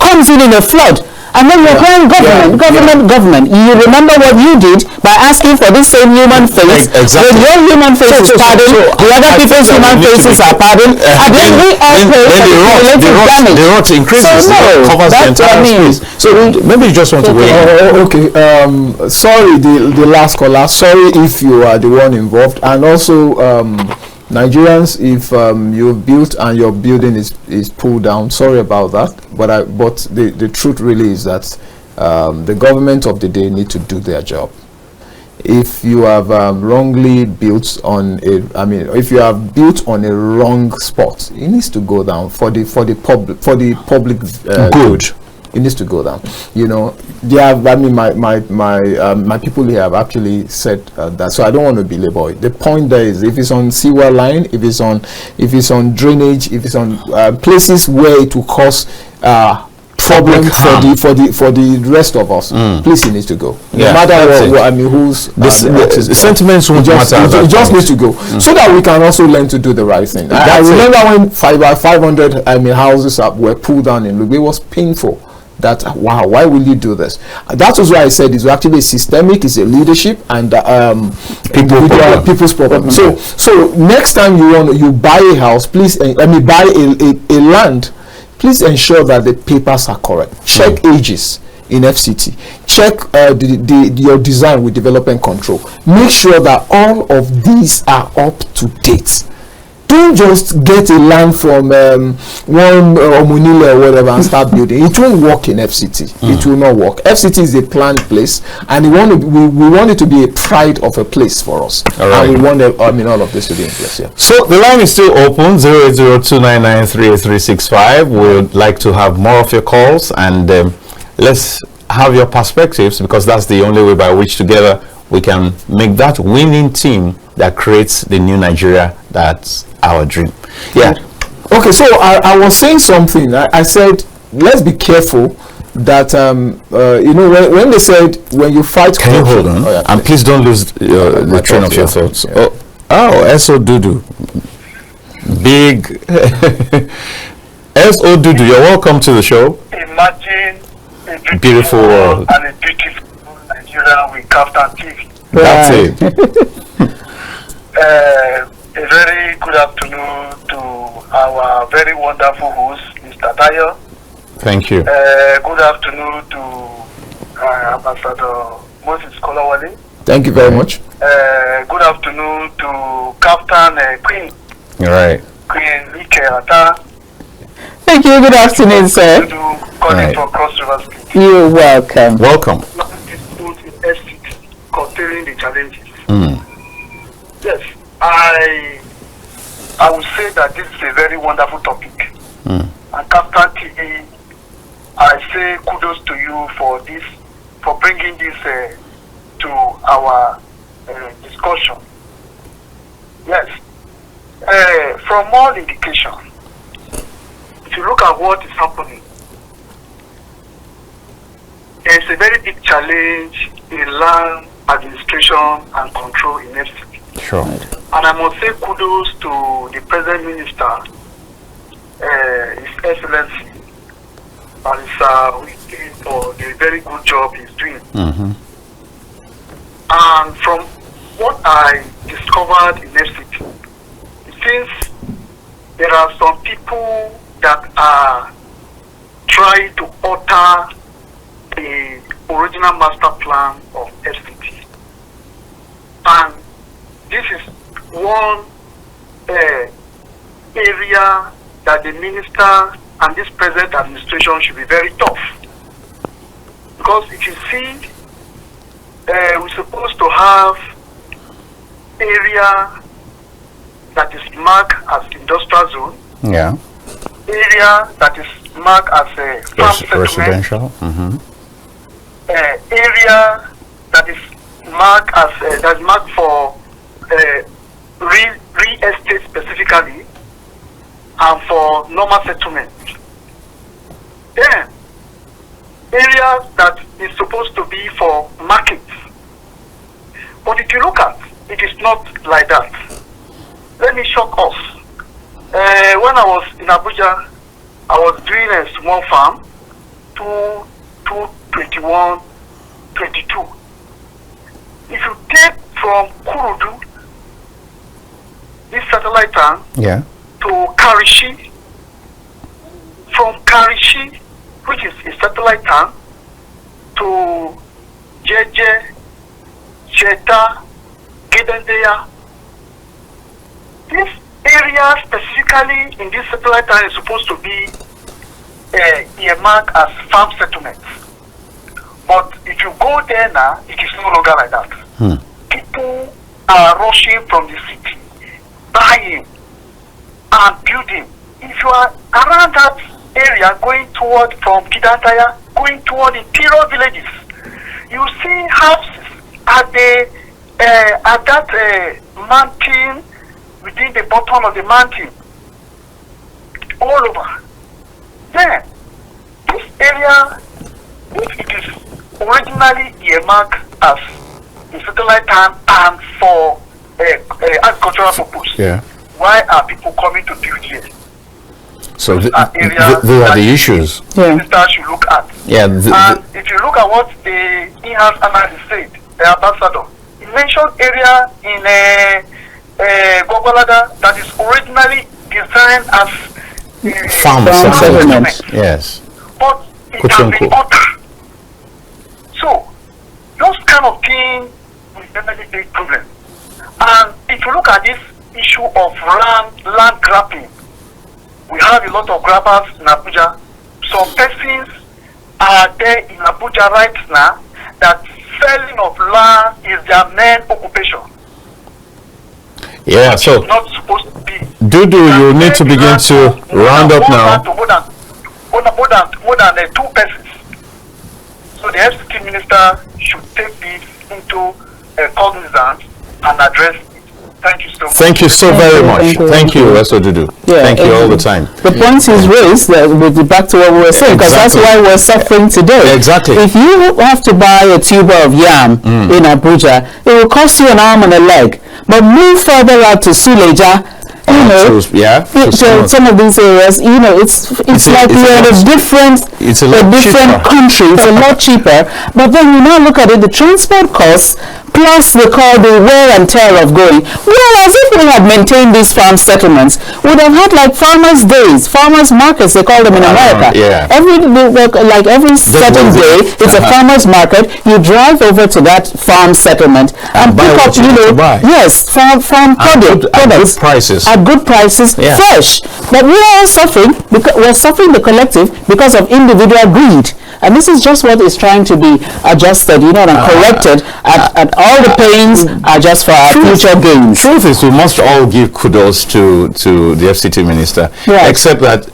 comes in a flood. And then we're crying government. You remember what you did by asking for this same human face. When your human face is pardoned, the other people's human faces are pardoned, and then we all pay for the cumulative damage. The rot increases, covers the entire space. So maybe you just want to wait. Okay. Sorry, the last caller. Sorry if you are the one involved, and also Nigerians, if you've built and your building is pulled down, sorry about that, but the truth really is that the government of the day need to do their job. If you have wrongly built on if you have built on a wrong spot, it needs to go down for the public good. It needs to go down. You know, my people here have actually said that, so I don't want to belabor it. The point there is, if it's on sewer line, if it's on drainage, if it's on places where it will cause problem for the rest of us, please, it needs to go. No matter what, who's the sentiments won't matter. It just needs to go, so that we can also learn to do the right thing. I remember when 500 houses were pulled down in Lugbe. It was painful. That wow, why will you do this? That was why I said it's actually systemic, it's a leadership and people's problem. So next time you buy a house, please buy a land, please ensure that the papers are correct. Check ages in FCT. Check your design with development control. Make sure that all of these are up to date. Don't just get a land from one Omunile or whatever and start building. It won't work in FCT. It will not work. FCT is a planned place, and we want it to be a pride of a place for us. All right. And we want all of this to be in place. Yeah. So the line is still open, 08029938365. We would like to have more of your calls, and let's have your perspectives, because that's the only way by which together we can make that winning team that creates the new Nigeria. That's our dream. Yeah. Okay, so I was saying something. I said, let's be careful that when they said when you fight. Can you hold on? And please don't lose the train of your thoughts. Yeah. S.O. Dudu. Big S.O. Dudu, you're welcome to the show. Imagine a beautiful world and a beautiful Nigeria with KAFTANTV. That's it. A very good afternoon to our very wonderful host, Mr. Dayo. Thank you. Good afternoon to Ambassador Kolawole. Thank you very much. Good afternoon to KAFTAN Queen. All right. Queen Mikki, Attah. Thank you. Good afternoon, sir. Calling from Cross River State. You're welcome. Welcome. This boat in FCT, curtailing the challenges. Yes, I would say that this is a very wonderful topic. And KAFTANTV, I say kudos to you for this, for bringing this to our discussion. Yes, from all indication, if you look at what is happening, there is a very big challenge in land administration and control in FCT. Sure. And I must say kudos to the present minister, His Excellency, WIKE, for the very good job he's doing. And from what I discovered in FCT, it seems there are some people that are trying to alter the original master plan of FCT. And this is one area that the minister and this present administration should be very tough. Because if you see, we're supposed to have area that is marked as industrial zone. Yeah. Area that is marked as a farm settlement. Residential. Area that is marked as that's marked for real estate specifically, and for normal settlement. Then areas that is supposed to be for markets. But if you look at it, is not like that. Let me shock us. When I was in Abuja, I was doing a small farm, 21, 22. If you take from Kurudu, this satellite town, to Karishi, from Karishi, which is a satellite town, to Jeje, Cheta, Gedendeya, this area specifically in this satellite town is supposed to be earmarked as farm settlements. But if you go there now, it is no longer like that. People are rushing from the city, buying and building. If you are around that area, going toward from Kidantaya, going toward interior villages, you see houses at the at that mountain, within the bottom of the mountain, all over. Then this area, if it is originally earmarked as a satellite town and for agricultural purpose, why are people coming to build here? So they are the issues. Minister should look at. And if you look at what the in-house analyst said, the ambassador, he mentioned area in Gogolada that is originally designed as farm settlement. Yes. But it can be altered. So those kind of things is definitely a big problem. And if you look at this issue of land grabbing, we have a lot of grabbers in Abuja. Some persons are there in Abuja right now that selling of land is their main occupation. Yeah, so not supposed to be. Dudu, you need to begin to round up now. More than 2 persons. So the FCT minister should take this into cognizance and address it. Thank you so much. Thank you so very much. Thank you, Eso Dudu. Thank you all the time. The point is raised that we'll be back to what we were saying, because that's why we're suffering today. Exactly. If you have to buy a tuber of yam in Abuja, it will cost you an arm and a leg. But move further out to Suleja, some of these areas, it's like we're in a different country. It's a lot cheaper. But then you now look at it, the transport costs plus the wear and tear of going. Whereas if we had maintained these farm settlements, we would have had like farmers' days, farmers' markets, they call them in America. Every certain day, it's a farmers' market. You drive over to that farm settlement and pick up, farm products at good prices. At good prices, fresh. But we are all suffering because we're suffering the collective because of individual greed. And this is just what is trying to be adjusted, and corrected. At all the pains are just for our future gains. Truth is, we must all give kudos to the FCT minister, except that,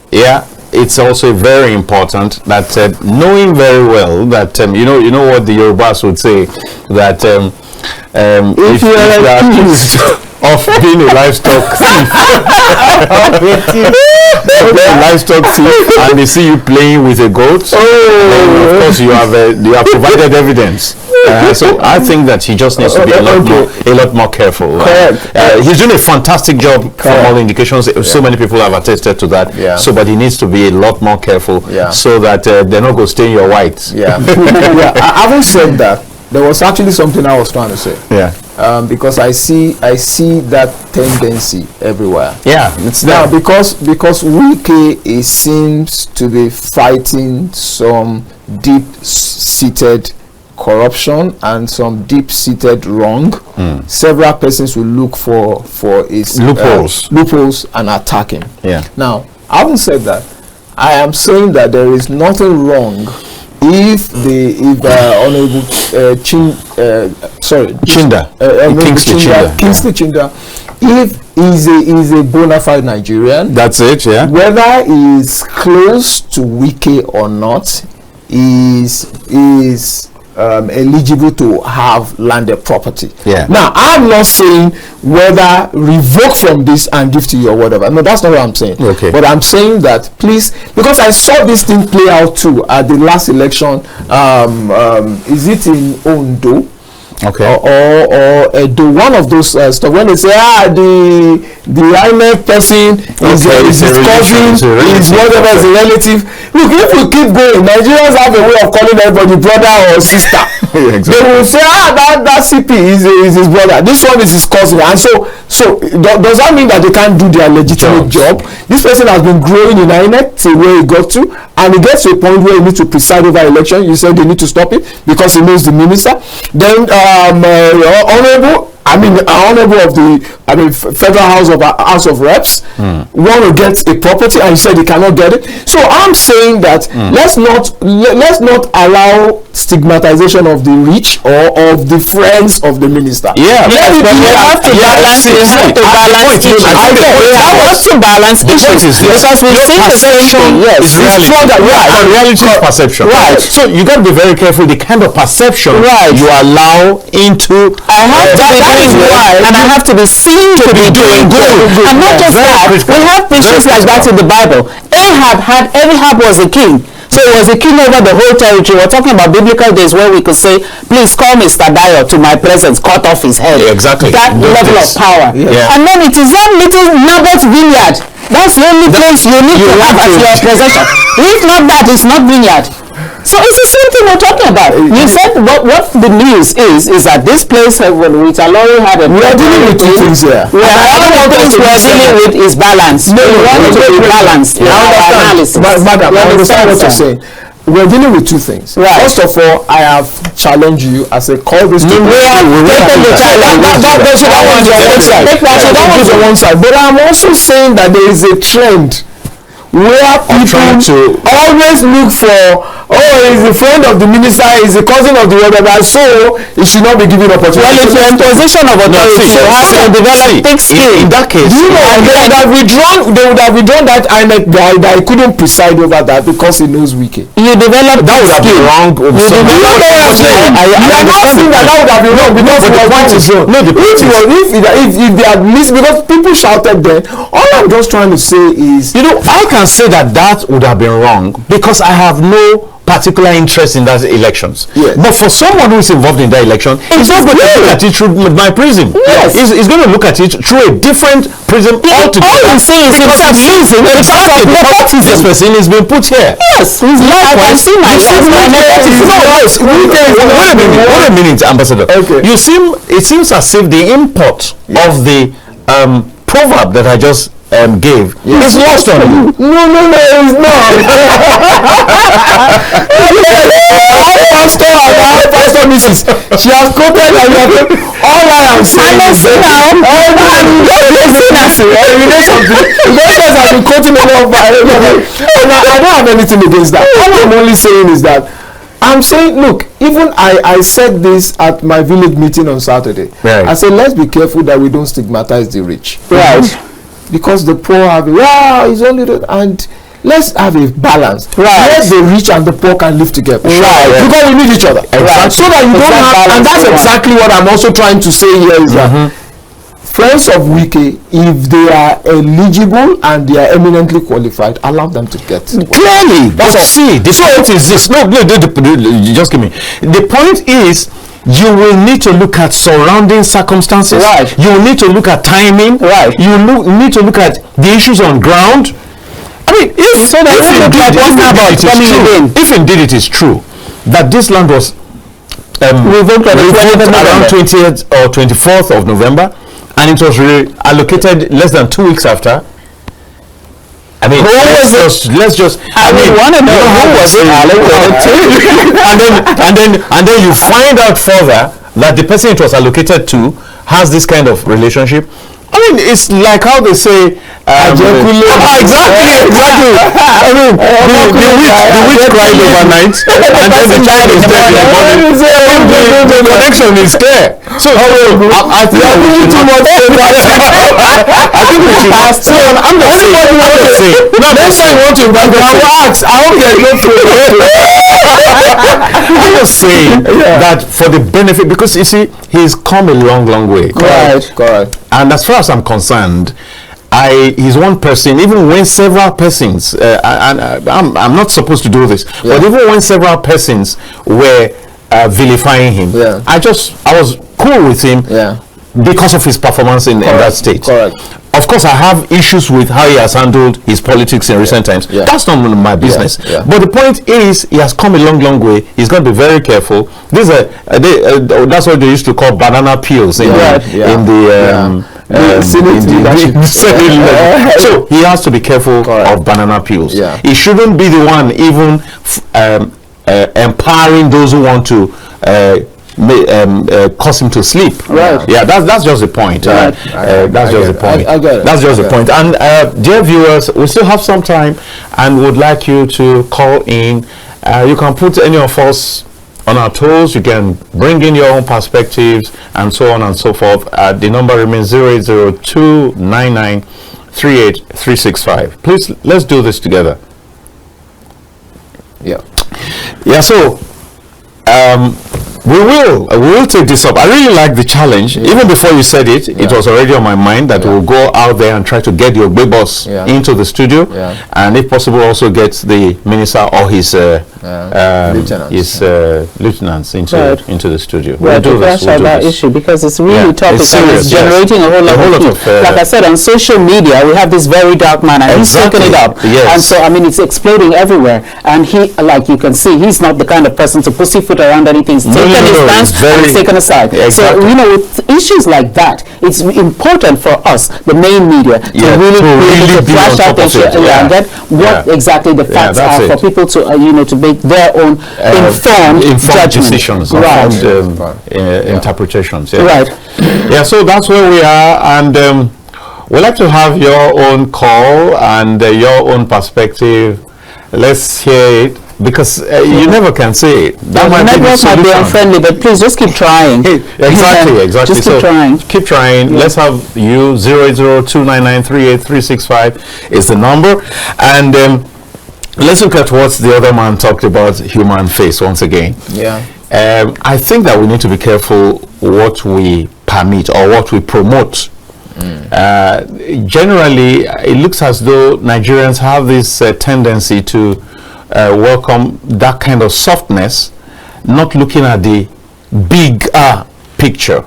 it's also very important that knowing very well that you know what the Yorubas would say, that if you are accused of being a livestock thief, and they see you playing with a goat, then of course you have provided evidence. So I think that he just needs to be a lot more careful. He's doing a fantastic job from all indications. So many people have attested to that. So, but he needs to be a lot more careful so that they're not going to stain your white. Having said that, there was actually something I was trying to say. Because I see that tendency everywhere. It's there. Now because WIKE seems to be fighting some deep-seated corruption and some deep-seated wrong. Several persons will look for its loopholes and attack him. Now, having said that, I am saying that there is nothing wrong if Honorable Kingsley Chinda, if he's a bona fide Nigerian, that's it. Whether he's close to WIKE or not, is eligible to have landed property. Now, I'm not saying whether revoke from this and give to you or whatever. No, that's not what I'm saying. But I'm saying that please, because I saw this thing play out too at the last election. Is it in Ondo? Or one of those stuff when they say the IMF person is his cousin, is whatever, is a relative. Look, if we keep going, Nigerians have a way of calling everybody brother or sister. They will say that CP is his brother, this one is his cousin, and so does that mean that they can't do their legitimate job? This person has been growing in INEC to where he got to, and he gets to a point where he needs to preside over election. You said they need to stop it because he knows the minister. Then honorable of the Federal House of Reps want to get a property, and he said he cannot get it. So I'm saying that let's not allow stigmatization of the rich or of the friends of the minister. We have to balance issues. Because we've seen the same thing. Reality is perception. So you got to be very careful the kind of perception you allow into. And I have to be seen to be doing good. And not just that, we have pictures like that in the Bible. Ahab was a king. So he was a king over the whole territory. We're talking about biblical days where we could say, please call Mr. Dayo to my presence, cut off his head. That level of power. And then it is that little Naboth vineyard. That's the only place you need to have as your possession. If not that, it's not vineyard. So it's the same thing we're talking about. You said what the news is that this place with Alori had a... We are dealing with two things here. One of the things we're dealing with is balance. We want to be balanced in our analysis. Madam, I understand what you're saying. We're dealing with two things. First of all, I have challenged you as a call this to one side. But I'm also saying that there is a trend where people always look for, he's a friend of the minister, he's a cousin of the whatever, so he should not be given opportunity. Well, if you're in position of authority, you have to develop thick skin. In that case, they would have withdrawn that INEC guy that he couldn't preside over that because he knows WIKE. You develop that would have been wrong. You are not saying that would have been wrong because it was if they had missed, because people shouted there. All I'm just trying to say is, I can say that would have been wrong because I have no particular interest in that elections. Yes. But for someone who is involved in that election, he's not going to look at it through my prism. Yes. He's going to look at it through a different prism altogether. All he sees is himself losing because of nepotism. This person has been put here. Yes, he's like, I see myself. Wait a minute, Ambassador. Okay. It seems as if the import of the proverb that I just gave is lost on you. No, it's not. Pastor Mrs. She has quoted all I am saying. I don't have anything against that. All I'm only saying is that I'm saying, look, even I said this at my village meeting on Saturday. Right. I said, let's be careful that we don't stigmatize the rich. Right. Because the poor have it's only and let's have a balance. Right. Let the rich and the poor can live together. Right. Because we need each other. Right. So that you don't have, and that's exactly what I'm also trying to say here is that friends of WIKE, if they are eligible and they are eminently qualified, allow them to get. Clearly, that's all. See, the point is this. No, just give me. The point is, you will need to look at surrounding circumstances. Right. You will need to look at timing. Right. You need to look at the issues on ground. I mean, if indeed it is true that this land was revoked around 20th or 24th of November, and it was allocated less than 2 weeks after. I mean, let's just. I mean, want to know who was it allocated to, and then you find out further that the person it was allocated to has this kind of relationship. I mean, it's like how they say. Exactly. I mean, the witch cried overnight, and then the child is dead in the morning. The connection is clear. So I think we should ask. So I'm not saying what you want to say. No, that's why I want to. I will ask. I hope you go through. I'm just saying that for the benefit, because you see, he's come a long way. Correct. And as far as I'm concerned, he's one person. Even when several persons, I'm not supposed to do this, but even when several persons were vilifying him, I was cool with him because of his performance in that state. Correct. Of course, I have issues with how he has handled his politics in recent times. That's not my business. But the point is, he has come a long way. He's going to be very careful. These are that's what they used to call banana peels in the so he has to be careful of banana peels. He shouldn't be the one even empowering those who want to cause him to sleep. That's just the point. That's just the point. And dear viewers, we still have some time and would like you to call in. You can put any of us on our toes. You can bring in your own perspectives and so on and so forth. The number remains 0802 99 38 365. Please, let's do this together. So we will take this up. I really like the challenge. Even before you said it, it was already on my mind that we'll go out there and try to get your big boss into the studio, and if possible also get the minister or his lieutenants into the studio. We'll do that issue because it's really topic and it's generating a whole lot of like I said, on social media we have this very dark man and he's taking it up, and so I mean it's exploding everywhere, and he, like you can see, he's not the kind of person to pussyfoot around anything. He's taken his stance and it's taken aside. So you know, with issues like that, it's important for us, the main media, to really flash out and get what exactly the facts are for people to to make their own informed decisions, interpretations. So that's where we are, and we'd like to have your own call and your own perspective. Let's hear it, because you never can say it. That might be unfriendly, but please just keep trying. Exactly. Just keep trying. Keep trying. Let's have you. 002993836 is the number, and let's look at what the other man talked about, human face once again. I think that we need to be careful what we permit or what we promote. Generally, it looks as though Nigerians have this tendency to welcome that kind of softness, not looking at the big picture,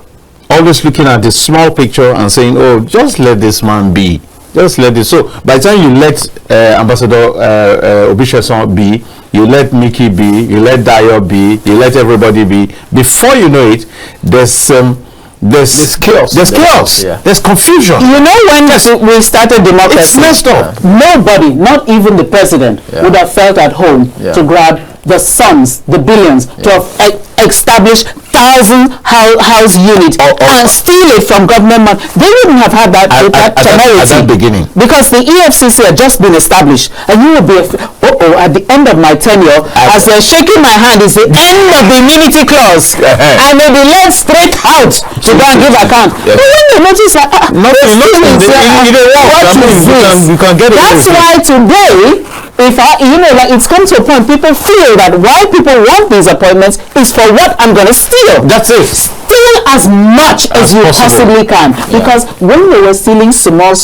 always looking at the small picture and saying, oh, just let this man be. Just let this. So by the time you let Ambassador obisesan be, you let Mikki be, you let Dayo be, you let everybody be, before you know it, there's chaos. There's chaos. Yeah. There's confusion. You know, when we started democracy, it's messed up. Nobody, not even the president, would have felt at home to grab the sums, the billions, to have established 1,000 house units and steal it from government money. They wouldn't have had that temerity at that beginning, because the EFCC had just been established, and you will be at the end of my tenure, as they're shaking my hand, is the end of the immunity clause. I may be led straight out to go and give account. But when they notice that that's why today, if it's come to a point, people feel that why people want these appointments is for what I'm going to steal. That's it. Steal as much as you possibly can. Because when we were stealing small,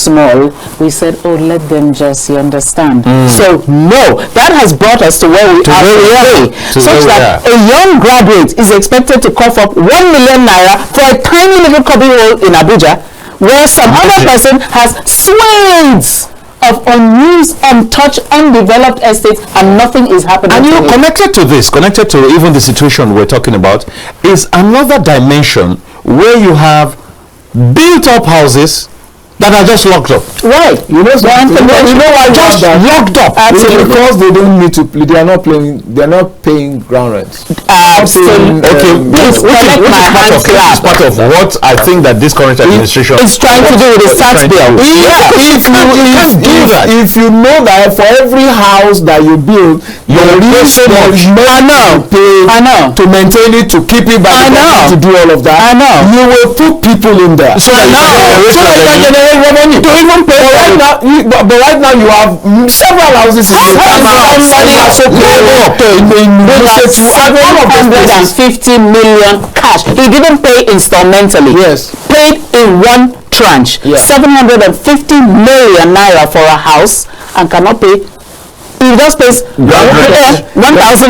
we said, oh, let them just, you understand. So, no, that has brought us to where we are today. Such that a young graduate is expected to cough up 1 million naira for a tiny little cubby hole in Abuja, where some other person has swathes of unused, untouched, undeveloped estates, and nothing is happening. And connected to even the situation we're talking about, is another dimension where you have built up houses that are just locked up. Right. You know why just locked up? Because they don't need to. They are not paying ground rent. Absolutely. Okay. Which is part of what I think that this current administration is trying to do with the tax bill. If you know that for every house that you build, you're really so much money to maintain it, to keep it by to do all of that. I know. You will put people in there. So revenue to even pay but right now you have several houses in the somebody has to pay up with 750 million cash. He didn't pay installmentally. Yes. Paid in one tranche. 750 million naira for a house and cannot pay. He just pays 1,000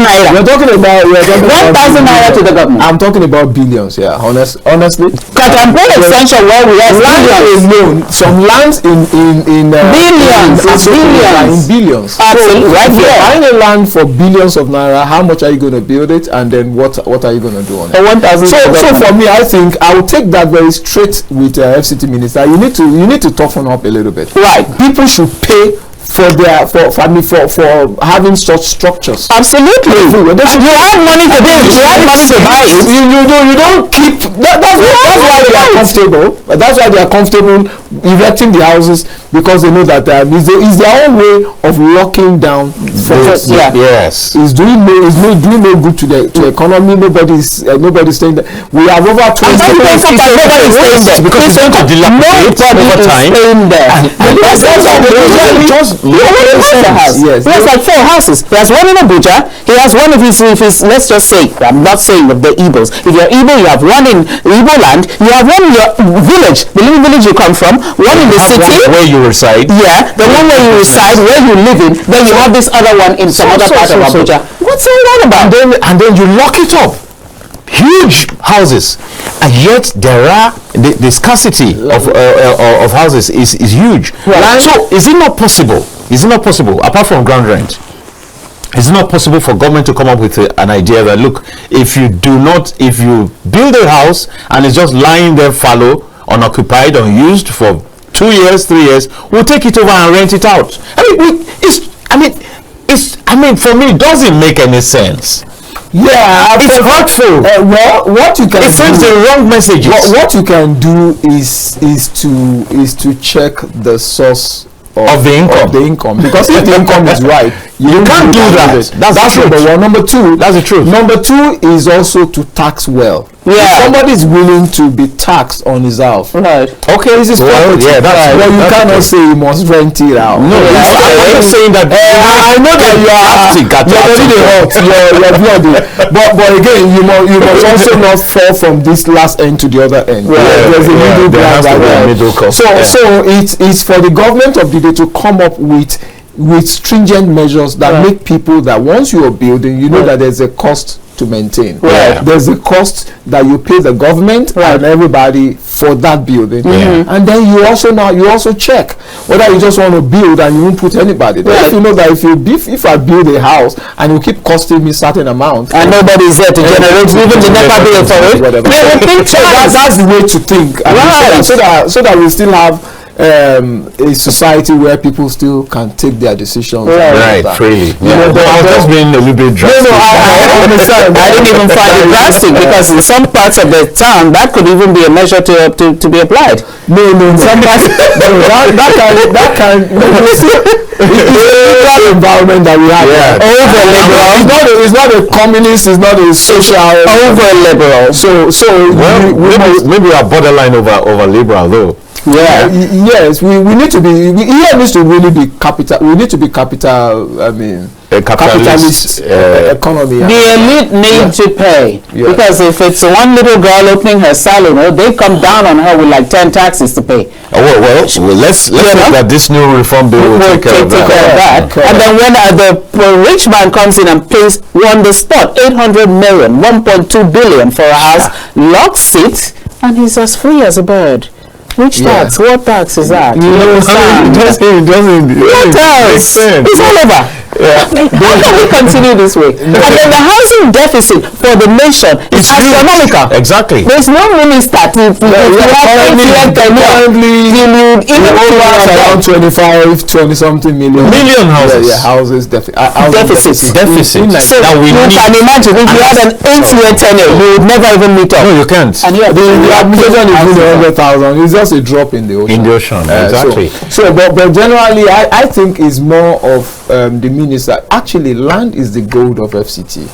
naira. You're talking about 1,000 naira to the government. I'm talking about billions. Yeah, honestly. Contemporary extension where we have billions. Some lands in billions. In billions. Absolutely, right here. Buying a land for billions of naira. How much are you going to build it, and then what are you going to do on it? 1,000. So for me, I think I will take that very straight with FCT minister. You need to toughen up a little bit. Right. People should pay for having such structures. Absolutely. You have money to do it. You have money to buy it. You don't keep. That's why they are comfortable. That's why they are comfortable erecting the houses, because they know that is their own way of locking down. Yes. It's doing no good to the economy. Nobody's staying there. We have over 20. Nobody's staying there because nobody is staying there. That's just Yes. He has like 4 houses. He has one in Abuja. He has one of his let's just say, I'm not saying of the Igbos. If you're Igbo, you have one in Igbo land. You have one in your village, the little village you come from. One in the city where you reside. Yeah, the one where you reside, where you live in. Then you have this other one in some other part of Abuja. What's all that about? And then you lock it up. Huge houses, and yet there are the scarcity of houses is huge. Right. So is it not possible? Apart from ground rent, is it not possible for government to come up with an idea that, look, if you build a house and it's just lying there fallow, unoccupied, unused for 2 years, 3 years, we'll take it over and rent it out. For me, it doesn't make any sense. Yeah, it's hurtful. What you can it sends the wrong messages. What you can do is to check the source of the income. Because if the income is right, you can't do that. That's number one. Number two, that's the truth. Number two is also to tax well. Yeah. If somebody is willing to be taxed on his house, right? Okay, this is property. Yeah, that's well, you cannot say you must rent it out. No, I'm not saying that. I know that you are bloody, but again, you must also not fall from this last end to the other end. There's a middle ground right there. So it's for the government of the day to come up with with stringent measures that make people that once you're building, you know that there's a cost to maintain. There's a cost that you pay the government and everybody for that building. And then you also check whether you just want to build and you won't put anybody there. If you know that if I build a house and it will keep costing me certain amount and nobody's there to generate even the NEPA bill for it, that's the way to think. So that we still have a society where people still can take their decisions. Freely. I was just being a little bit drastic. I didn't even find it drastic because in some parts of the town that could even be a measure to be applied. Some parts, that can it's a environment that we have. Over liberal. It's not a communist. It's not a social. Over liberal. So maybe we are borderline over liberal though. Yes, we need to be. Here needs to really be capital. We need to be capital. I mean, a capitalist economy. The elite need to pay because if it's one little girl opening her salon, they come down on her with like 10 taxes to pay. Well, let's hope that this new reform bill will take care of that. And then when the rich man comes in and pays on the spot 800 million, 1.2 billion for a house, locks it, and he's as free as a bird. Which tax? What tax is that? What else? It's all over. How can we continue this way? And then the housing deficit for the nation is astronomical. Exactly. There's no minister to around 20 something million houses. Houses deficit. So you can imagine if you had an 8-year tenure, you would never even meet up. No, you can't. And the application is 100,000. It's just a drop in the ocean. Exactly. But generally, I think it's more of the minister. Actually, land is the gold of FCT.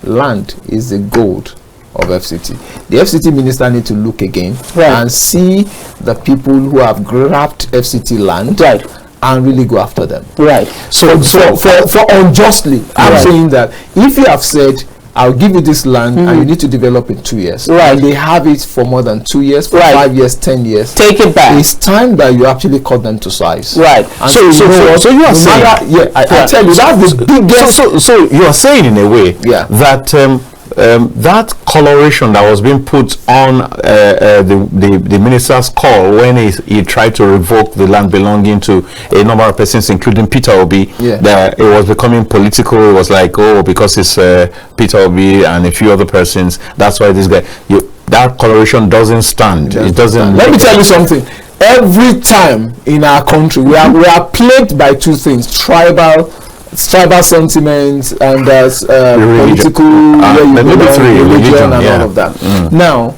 Land is the gold of FCT. The FCT minister need to look again and see the people who have grabbed FCT land and really go after them. So for unjustly, I'm saying that if you have said, I'll give you this land and you need to develop in 2 years. And they have it for more than 2 years, for 5 years, 10 years. Take it back. It's time that you actually cut them to size. And so you are saying, I tell you, that's the biggest. So you are saying in a way that that coloration that was being put on the minister's call when he tried to revoke the land belonging to a number of persons, including Peter Obi, that it was becoming political. It was like, because it's Peter Obi and a few other persons, that's why this guy. That coloration doesn't stand. It doesn't. Let me tell you something. Every time in our country, we are plagued by two things: tribal sentiments and political religion and all of that. Now,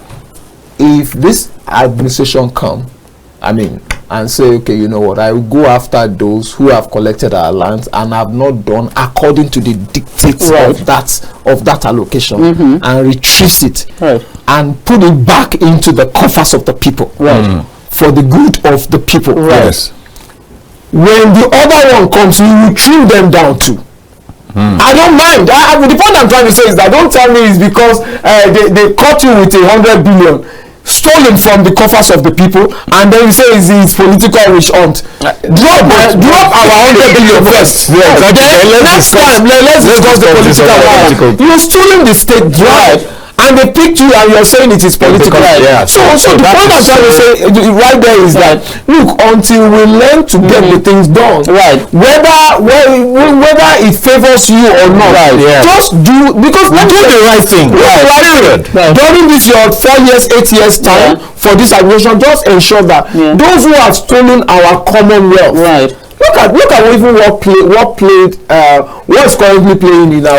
if this administration come, and say, okay, you know what, I will go after those who have collected our lands and have not done according to the dictates of that allocation, and retrieve it and put it back into the coffers of the people for the good of the people. When the other one comes, we will trim them down too. I don't mind. The point I'm trying to say is that don't tell me it's because they caught you with 100 billion stolen from the coffers of the people, and then you say it's political witch hunt. Drop our 100 billion first. Next time, let's discuss the political. You're stealing the state dry. And they picked you and you're saying it is political. So the point I'm trying to say right there is that, look, until we learn to get the things done, whether it favors you or not, just do, because do the right thing. During this your 4 years, 8 years time for this administration, just ensure that those who have stolen our commonwealth, Look at even what is currently playing in our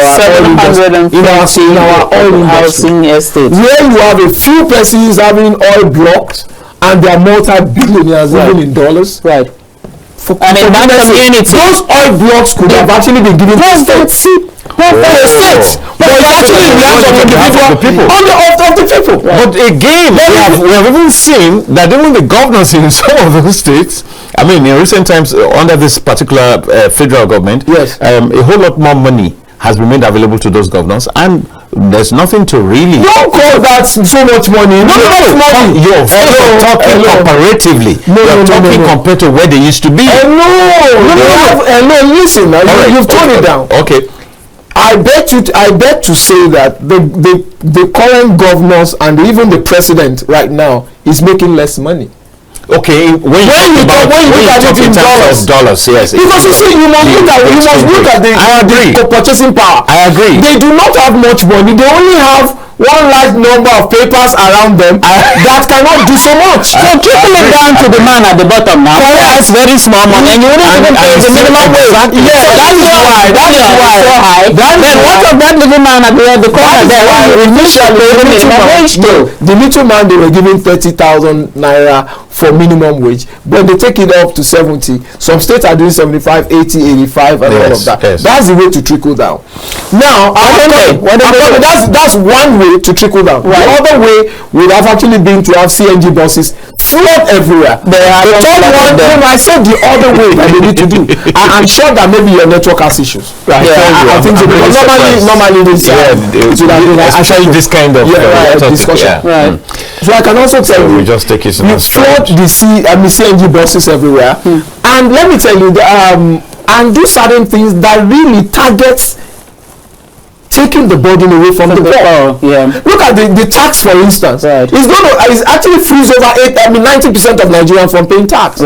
oil housing estate, where you have a few persons having oil blocks and they are multi-billionaires even in dollars. And in that community, those oil blocks could have actually been given to the state. But it's actually in the hands of the people. But again, we have even seen that even the governors in some of those states, in recent times under this particular federal government, a whole lot more money has been made available to those governors, and there's nothing to really. Don't call that so much money. No. You're talking comparatively. You're talking compared to where they used to be. Listen, you've torn it down. Okay. I bet to say that the current governors and even the president right now is making less money. Okay, when you look at it in dollars, yes. Because you see, you must look at the purchasing power. I agree. They do not have much money. They only have one large number of papers around them that cannot do so much. So trickling down to the man at the bottom now. That's very small money, and you wouldn't even pay the minimum wage. Yes, that's why. So high. Then what of that little man at the corner there? The little man, they were giving 30,000 naira for minimum wage, but they take it up to 70. Some states are doing 75, 80, 85, and all of that. Yes. That's the way to trickle down. Now, that's one way to trickle down. Right. The other way would have actually been to have CNG buses flood everywhere. I said the other way that they need to do. I'm sure that maybe your network has issues. Right. I think so, because normally this especially this kind of discussion. Right. So I can also tell you, we just take it we flood the CNG buses everywhere, and let me tell you, and do certain things that really targets taking the burden away from the poor. Look at the tax, for instance. It's actually frees over 90% of Nigerians from paying tax.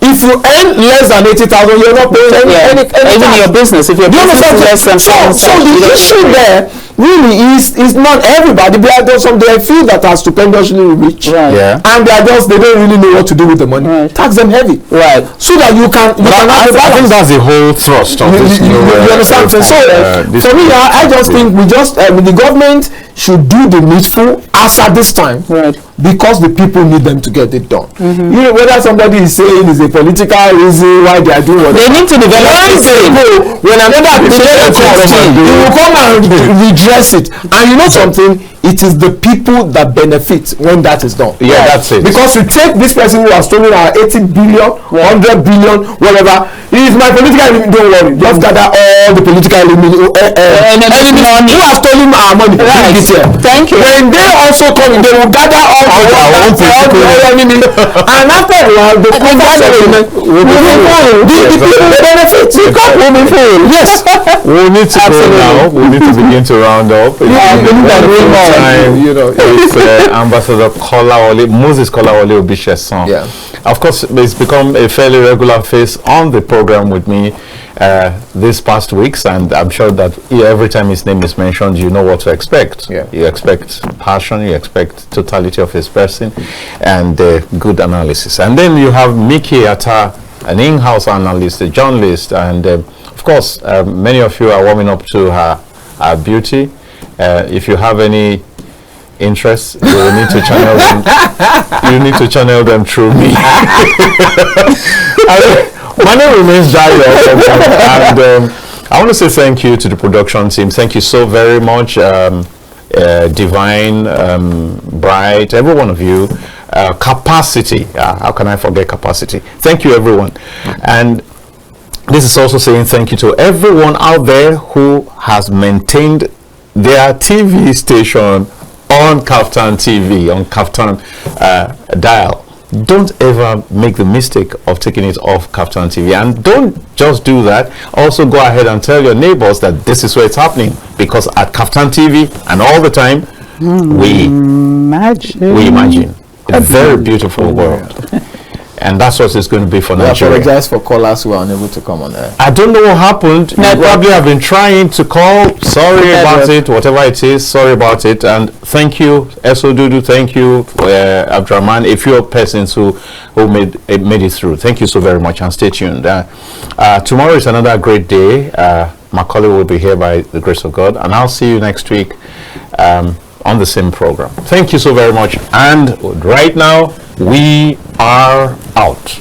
If you earn less than 80,000, you're not paying any even tax. your business. If your business is less than so the issue there really is not everybody. There are few that are stupendously rich, and they don't really know what to do with the money. Tax them heavy, so that you can. I think that's the whole thrust of this new. You understand? So for me, I just think the government should do the needful as at this time, because the people need them to get it done. You know, whether somebody is saying is a political reason why they are doing what they need to develop. When another administration comes in, they will come and redress it. And you know something? It is the people that benefit when that is done. Yeah, that's it. Because you take this person who has stolen our 80 billion, 100 billion, whatever. He is my political enemy. Don't worry. Just gather all the political enemies who have stolen our money. Thank you. When they also come, they will gather all the enemies. And after a while, the people benefit. Yes. We need to go now. We need to begin to round up. It's Ambassador Kolawole, Moses Kolawole obisesan. Of course, it's become a fairly regular face on the program with me these past weeks, and I'm sure that every time his name is mentioned, you know what to expect. You expect passion, you expect totality of his person, and good analysis. And then you have Mikki, Attah, an in-house analyst, a journalist, and of course, many of you are warming up to her beauty. If you have any interest, you will need to channel them. You need to channel them through me. My name remains Dayo, and I want to say thank you to the production team. Thank you so very much, Divine, Bright, every one of you. Capacity. How can I forget capacity? Thank you, everyone. And this is also saying thank you to everyone out there who has maintained their TV station on KAFTANTV, on KAFTAN dial. Don't ever make the mistake of taking it off KAFTANTV, and don't just do that. Also go ahead and tell your neighbors that this is where it's happening, because at KAFTANTV and all the time we imagine a very beautiful world. And that's what it's going to be for Nigeria. I apologize for callers who are unable to come on air. I don't know what happened. You probably have been trying to call. Sorry about it, whatever it is. Sorry about it. And thank you, Dudu. Thank you, Abdurrahman. A few persons who made it through. Thank you so very much, and stay tuned. Tomorrow is another great day. Macaulay will be here by the grace of God, and I'll see you next week on the same program. Thank you so very much. And right now, we are out.